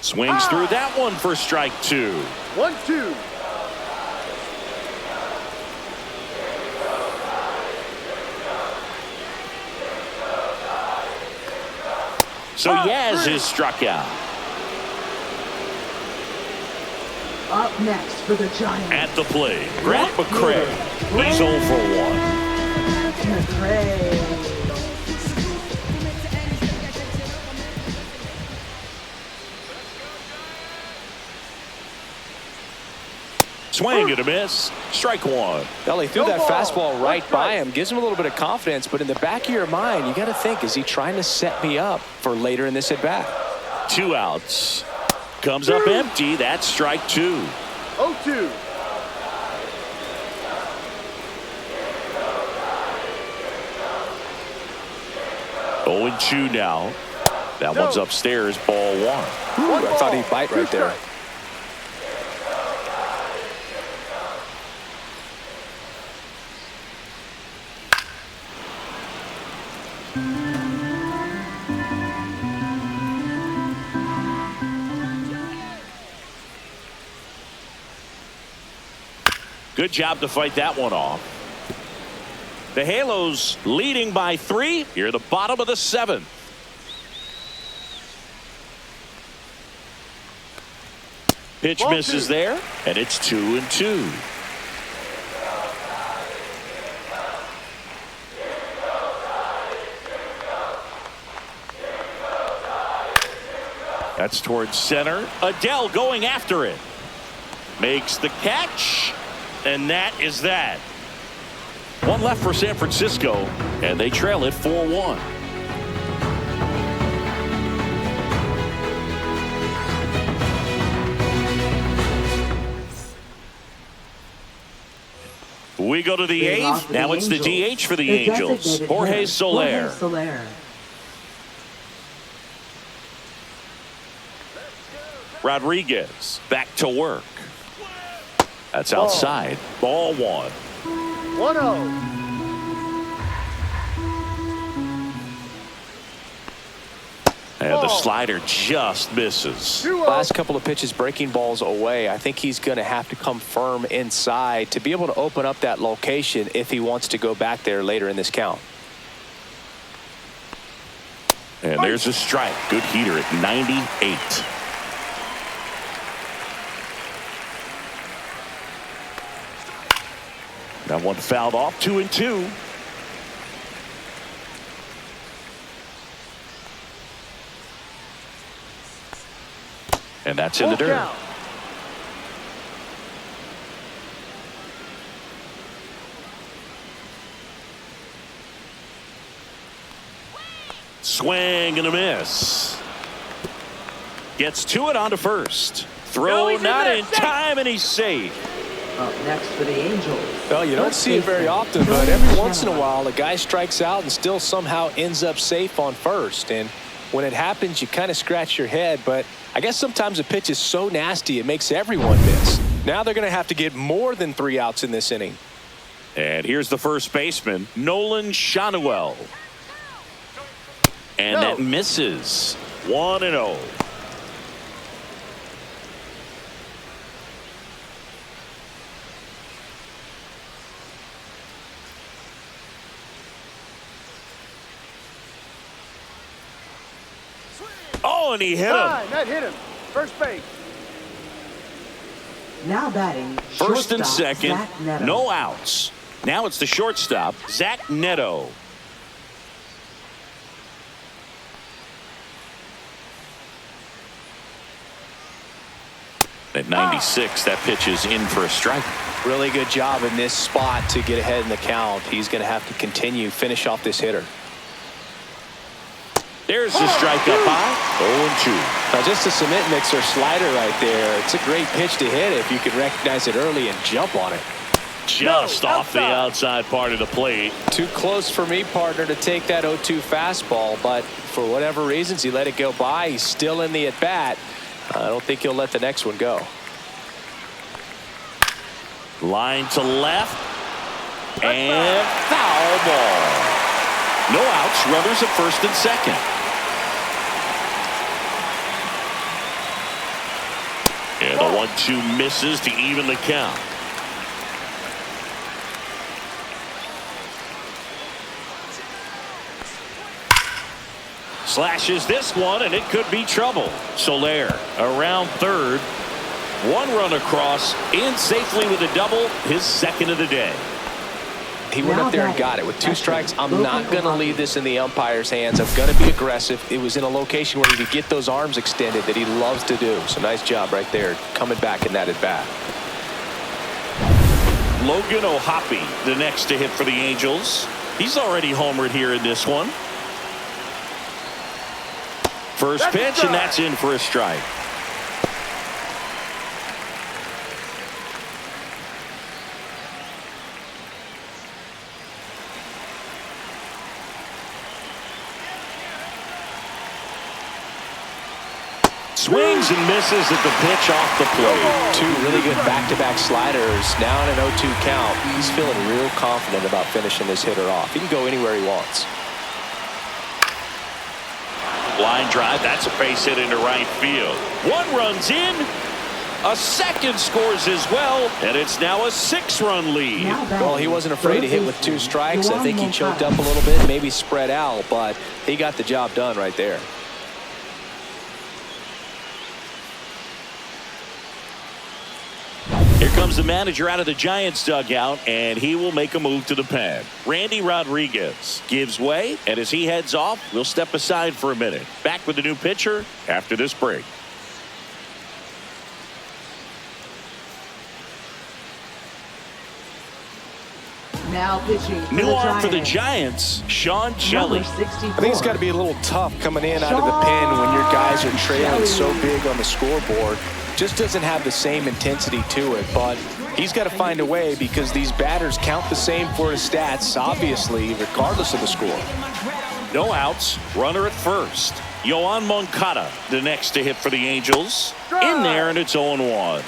Swings through that one for strike 2. 1-2. So Yaz is struck out. Up next for the Giants. At the plate, Grant McCray. He's 0 for 1. McCray. Swing and a miss. Strike 1. Well, he threw No that ball. fastball right That's by right. him. Gives him a little bit of confidence, but in the back of your mind, you got to think, is he trying to set me up for later in this at-bat? 2 outs. Comes up empty. That's strike 2. 0-2. Oh and 2 now. That No. one's upstairs. Ball 1. Ooh, I thought he'd bite Two right there. strikes. Good job to fight that one off. The Halos leading by 3 here at the bottom of the 7th. Pitch Ball misses 2. there, and it's 2-2. That's towards center. Adele going after it. Makes the catch, and that is that. One left for San Francisco, and they trail it 4-1. We go to the Leading off 8th. for Now the it's the Angels, DH for the the Angels. designated Jorge hitter, Soler. Jorge Soler. Rodriguez back to work. That's outside. Ball 1. 1-0. And the slider just misses. 2-0. Last couple of pitches breaking balls away. I think he's going to have to come firm inside to be able to open up that location if he wants to go back there later in this count. And there's a strike. Good heater at 98. That one fouled off. 2-2. And that's in the Full dirt. count. Swing and a miss. Gets to it onto first. Throw he's in not there. in time, and he's safe. Up next for the Angels. Well, you don't First see it very baseman, often, but Jorge every once in a Soler. while, a guy strikes out and still somehow ends up safe on first. And when it happens, you kind of scratch your head. But I guess sometimes a pitch is so nasty, it makes everyone miss. Now they're going to have to get more than 3 outs in this inning. And here's the first baseman, Nolan Shanuel. And No. that misses. 1-0. Oh, and he hit him. That hit him. First base. Now batting. First and shortstop, second, Zach Neto. no outs. Now it's the shortstop, Zach Neto. At 96, that pitch is in for a strike. Really good job in this spot to get ahead in the count. He's going to have to finish off this hitter. There's the strike up high. 0-2. Now just a cement mixer slider right there. It's a great pitch to hit if you can recognize it early and jump on it. Just off the outside part of the plate. Too close for me, partner, to take that 0-2 fastball, but for whatever reasons, he let it go by. He's still in the at-bat. I don't think he'll let the next one go. Line to left. And foul ball. No outs. Runners at first and second. And the 1-2 misses to even the count. Slashes this one, and it could be trouble. Soler around third. One run across, in safely with a double, his second of the day. He went up there and got it. With 2 strikes, I'm not going to leave this in the umpire's hands. I'm going to be aggressive. It was in a location where he could get those arms extended that he loves to do. So nice job right there, coming back in that at-bat. Logan O'Hoppe, the next to hit for the Angels. He's already homered here in this one. First pitch, and that's in for a strike. Swings and misses at the pitch off the plate. 2 really good back-to-back sliders. Now in an 0-2 count. He's feeling real confident about finishing this hitter off. He can go anywhere he wants. Line drive, that's a base hit into right field. One runs in, a second scores as well, and it's now a 6-run lead. Well, he wasn't afraid to hit with 2 strikes. I think he choked up a little bit, maybe spread out, but he got the job done right there. Here comes the manager out of the Giants dugout, and he will make a move to the pen. Randy Rodriguez gives way, and as he heads off, we'll step aside for a minute. Back with the new pitcher after this break. Now pitching. New arm for the Giants, Sean Shelley. I think it's got to be a little tough coming in out of the pen when your guys are trailing so big on the scoreboard. Just doesn't have the same intensity to it, but he's got to find a way because these batters count the same for his stats, obviously, regardless of the score. No outs, runner at first. Yoan Moncada, the next to hit for the Angels. In there, and it's 0-1.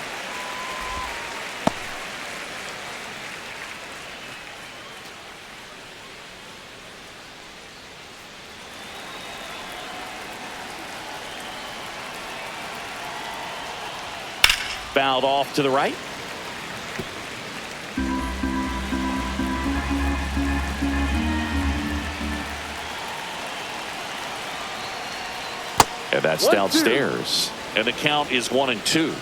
Fouled off to the right. And that's downstairs. And the count is 1-2.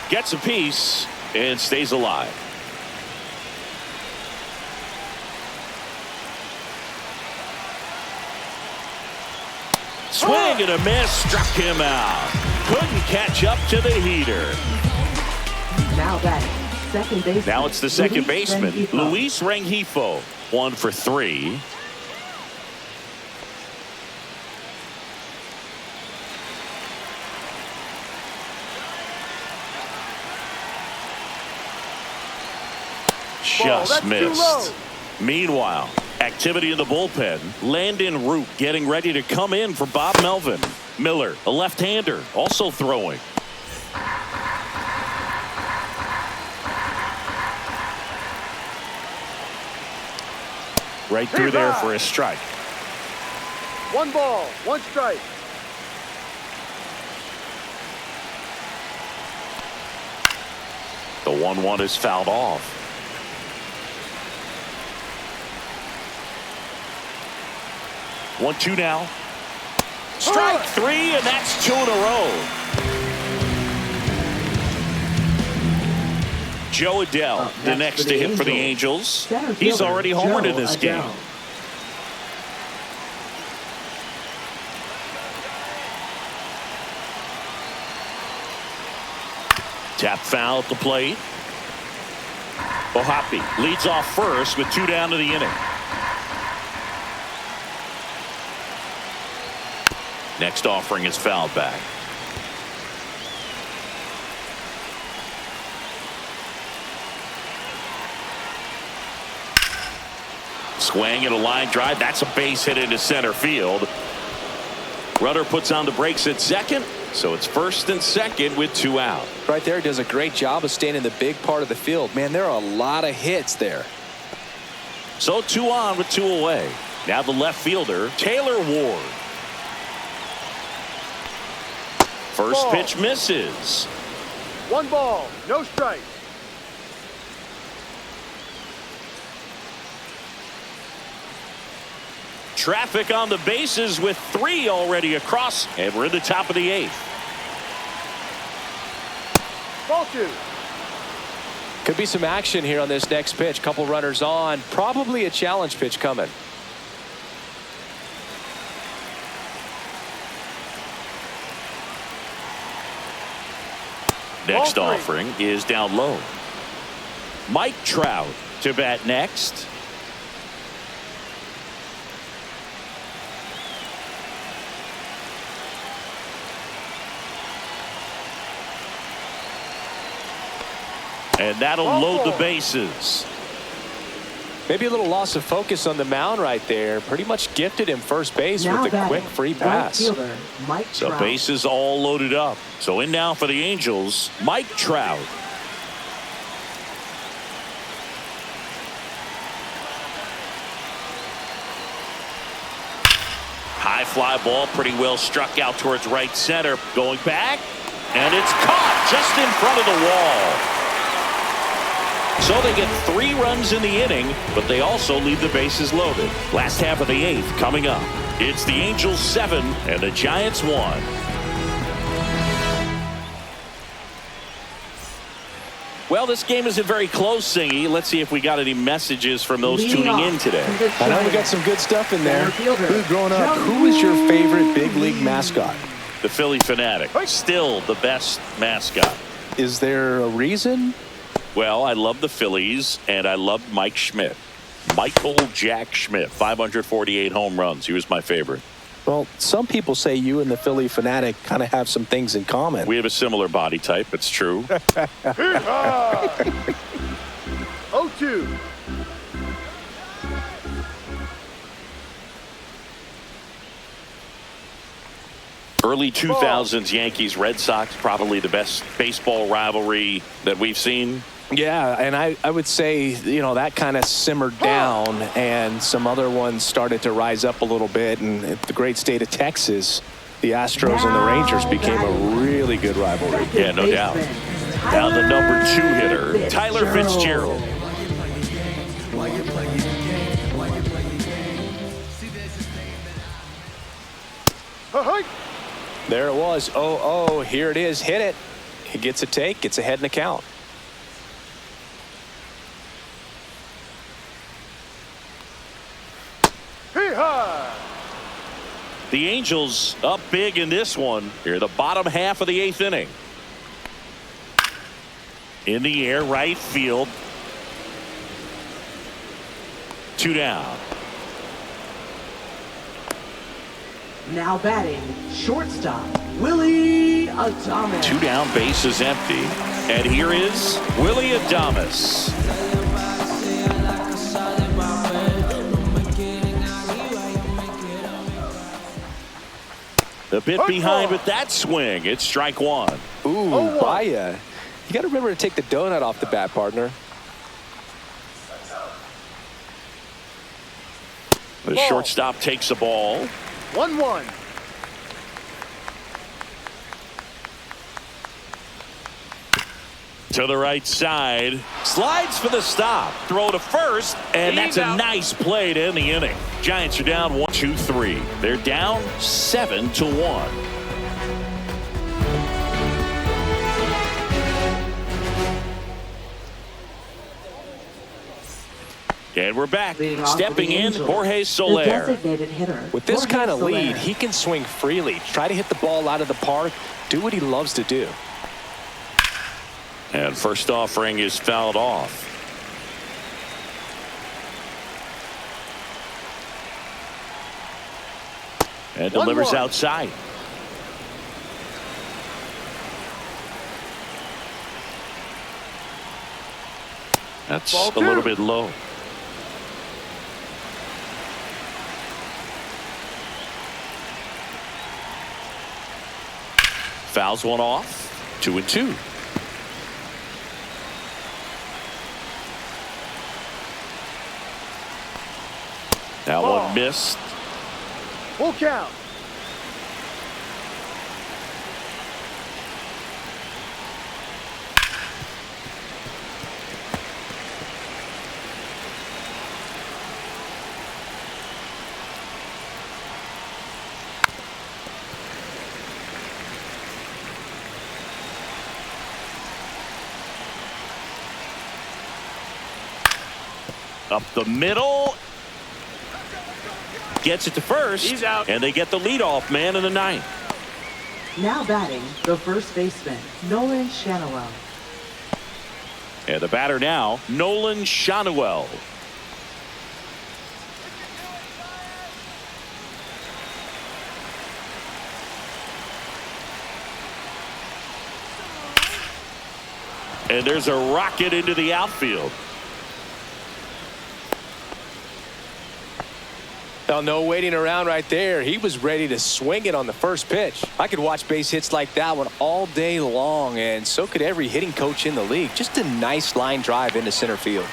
Gets a piece and stays alive. Swing and a miss, struck him out. Couldn't catch up to the heater. Now batting, second baseman. Now it's the second baseman, Luis Rengifo. 1 for 3. Just missed. Meanwhile, activity in the bullpen. Landon Root getting ready to come in for Bob Melvin. Miller, a left-hander, also throwing. Right through there for a strike. 1 ball, 1 strike. The 1-1 is fouled off. One, 2 now. Strike 3, and that's 2 in a row. Joe Adele, the next to hit for the Angels. He's already homered in this game. Tap foul at the plate. O'Hoppe leads off first with 2 down to the inning. Next offering is fouled back. Swing and a line drive. That's a base hit into center field. Runner puts on the brakes at second, so it's first and second with 2 out. Right there, does a great job of staying in the big part of the field. Man, there are a lot of hits there. So 2 on with 2 away. Now the left fielder, Taylor Ward. First Ball. pitch misses. 1 ball, no strike. Traffic on the bases with 3 already across, and we're in the top of the 8th. Ball 2. Could be some action here on this next pitch. Couple runners on. Probably a challenge pitch coming. Next Ball 3. offering is down low. Mike Trout to bat next. And that'll load the bases. Maybe a little loss of focus on the mound right there. Pretty much gifted him first base Now with a batting, quick free right pass. fielder, Mike The Trout. bases all loaded up. So in now for the Angels, Mike Trout. High fly ball, pretty well struck out towards right center. Going back, and it's caught just in front of the wall. So they get 3 runs in the inning, but they also leave the bases loaded. Last half of the 8th coming up. It's the Angels 7 and the Giants 1. Well, this game isn't very close, Singy. Let's see if we got any messages from those Leading tuning in off today. for the I know we got Giants, some good stuff in there. center fielder, Who's growing up? Joe Who is your favorite big league mascot? The Philly Fanatic, still the best mascot. Is there a reason? Well, I love the Phillies, and I love Mike Schmidt. Michael Jack Schmidt, 548 home runs. He was my favorite. Well, some people say you and the Philly Fanatic kind of have some things in common. We have a similar body type. It's true. 0-2. Early 2000s Yankees Red Sox, probably the best baseball rivalry that we've seen. Yeah, and I would say, you know, that kind of simmered down and some other ones started to rise up a little bit. And the great state of Texas, the Astros and the Rangers became a really good rivalry. Yeah, no doubt. Now the number 2 hitter, Tyler Fitzgerald. There it was. 0-0. Here it is. Hit it. He gets a take. Gets ahead in the count. The Angels up big in this one. Here, the bottom half of the 8th inning. In the air, right field. 2 down. Now batting, shortstop, Willie Adames. 2 down, base is empty. And here is Willie Adames. The bit behind with that swing. It's strike 1. Ooh, Baya. You got to remember to take the donut off the bat, partner. The shortstop takes the ball. 1-1. To the right side. Slides for the stop. Throw to first. And that's a nice play to end the inning. Giants are down 1-2-3. They're down 7-1. And we're back. Leading off for Stepping the in, Angels, Jorge the Soler. designated hitter. With this Jorge kind of Soler. lead, he can swing freely. Try to hit the ball out of the park. Do what he loves to do. And first offering is fouled off. And delivers outside. That's Ball a little two. bit low. Fouls one off. 2-2. That Ball. one missed. Full count. Up the middle. Gets it to first. He's out. And they get the leadoff man in the ninth. Now batting, the first baseman, Nolan Shanawell. And the batter now, Nolan Shanawell. And there's a rocket into the outfield. Well, no waiting around right there. He was ready to swing it on the first pitch. I could watch base hits like that one all day long, and so could every hitting coach in the league. Just a nice line drive into center field.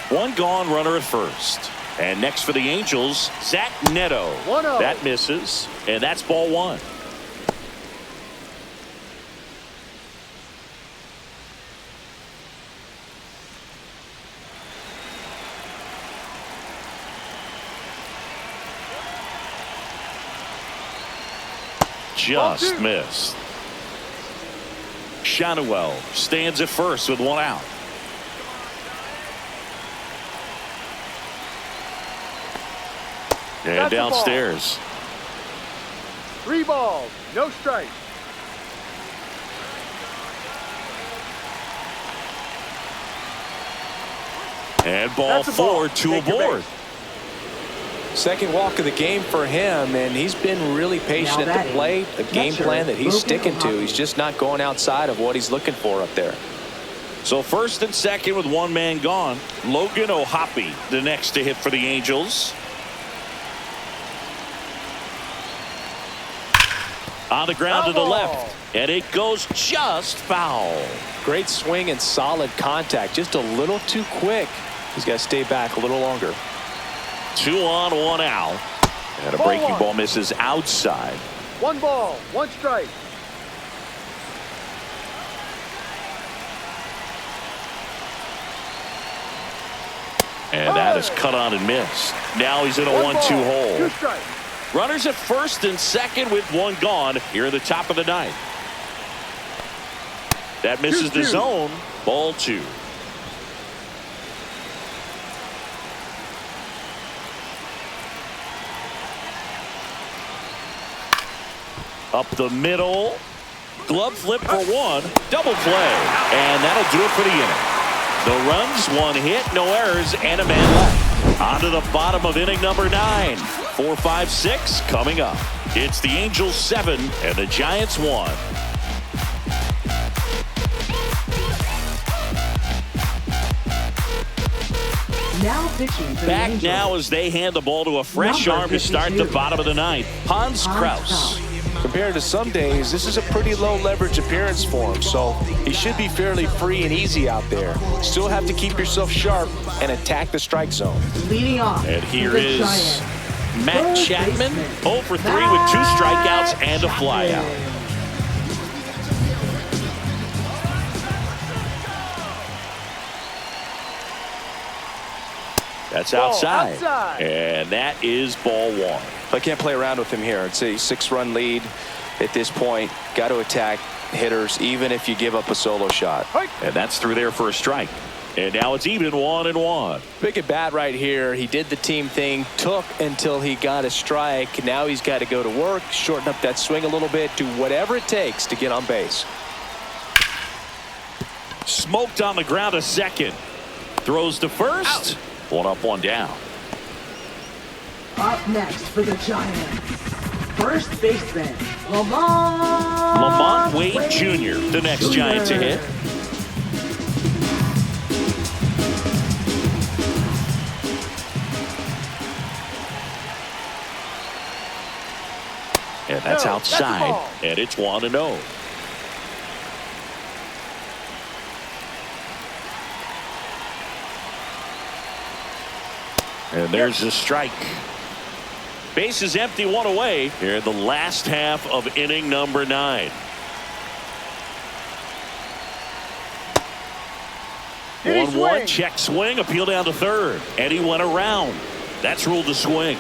One gone, runner at first. And next for the Angels, Zach Neto. 1-0. That misses, and that's ball one. Just missed. Shanawell stands at first with one out. And That's the ball. downstairs. 3 balls, no strikes. And ball That's the ball. 4, 2 Take your aboard. base. Second walk of the game for him, and he's been really patient Now at the batting, plate. A game catcher, plan that he's Logan sticking to. O'Hoppe. He's just not going outside of what he's looking for up there. So first and second with one man gone. Logan O'Hoppe, the next to hit for the Angels. On the ground to the Foul. left, and it goes just foul. Great swing and solid contact. Just a little too quick. He's got to stay back a little longer. 2 on, 1 out. And a Ball breaking one. ball misses outside. 1 ball, 1 strike. And that is cut on and missed. Now he's in a 1 1-2 ball, hole. 2 strikes. Runners at first and second with one gone here at the top of the ninth. That misses the 2-2. zone. Ball 2. Up the middle. Glove flip for 1. Double play. And that'll do it for the inning. The runs, 1 hit, no errors, and a man left. On to the bottom of inning number 9. 4, 5, 6 coming up. It's the Angels 7 and the Giants 1. Now pitching for the Back Angels. now as they hand the ball to a fresh Number arm to start the 52. bottom of the ninth. Hans Hans Kraus. Compared to some days, this is a pretty low leverage appearance for him, so he should be fairly free and easy out there. Still have to keep yourself sharp and attack the strike zone. Leading off. And here the is Giants. Matt Third Chapman, baseman, 0 for 3 with 2 strikeouts and a Chapman. flyout. That's Ball outside. outside. And that is ball 1. I can't play around with him here. It's a 6-run lead at this point. Got to attack hitters, even if you give up a solo shot. And that's through there for a strike. And now it's even 1-1. Big at bat right here. He did the team thing, took until he got a strike. Now he's got to go to work, shorten up that swing a little bit, do whatever it takes to get on base. Smoked on the ground a second. Throws to first. 1 up, 1 down. Up next for the Giants. First baseman, Lamont. Lamont Wade Jr., the next Giant to hit. That's No, outside, that's a ball. and it's 1-0. And there's the strike. Base is empty, 1 away here in the last half of inning number 9. Did he 1-1, swing? check swing, appeal down to third, and he went around. That's ruled a swing.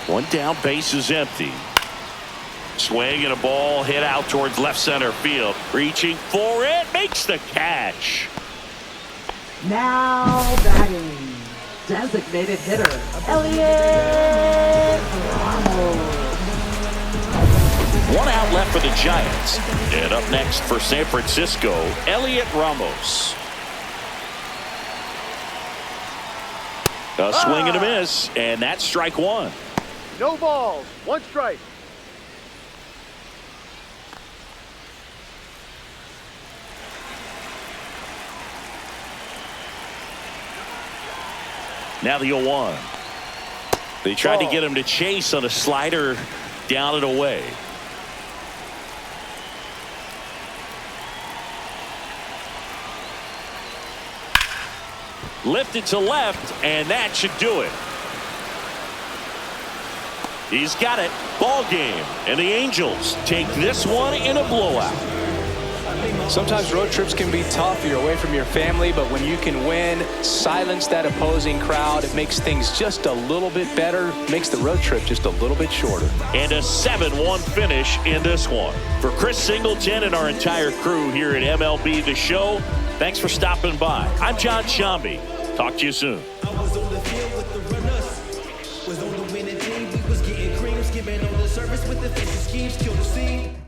One down, base is empty. Swing and a ball hit out towards left center field. Reaching for it, makes the catch. Now batting, designated hitter, Elliott Ramos. 1 out left for the Giants. And up next for San Francisco, Elliott Ramos. A swing and a miss, and that's strike 1. No balls. 1 strike. Now the 0-1. They tried to get him to chase on a slider down and away. Lifted to left, and that should do it. He's got it. Ball game. And the Angels take this one in a blowout. Sometimes road trips can be tough. You're away from your family, but when you can win, silence that opposing crowd, it makes things just a little bit better, makes the road trip just a little bit shorter. And a 7-1 finish in this one. For Chris Singleton and our entire crew here at MLB The Show, thanks for stopping by. I'm John Shambi. Talk to you soon. I was on the field with the runners. Was on the winning team. We was getting creams, giving on the service with the fancy schemes. Kill the scene.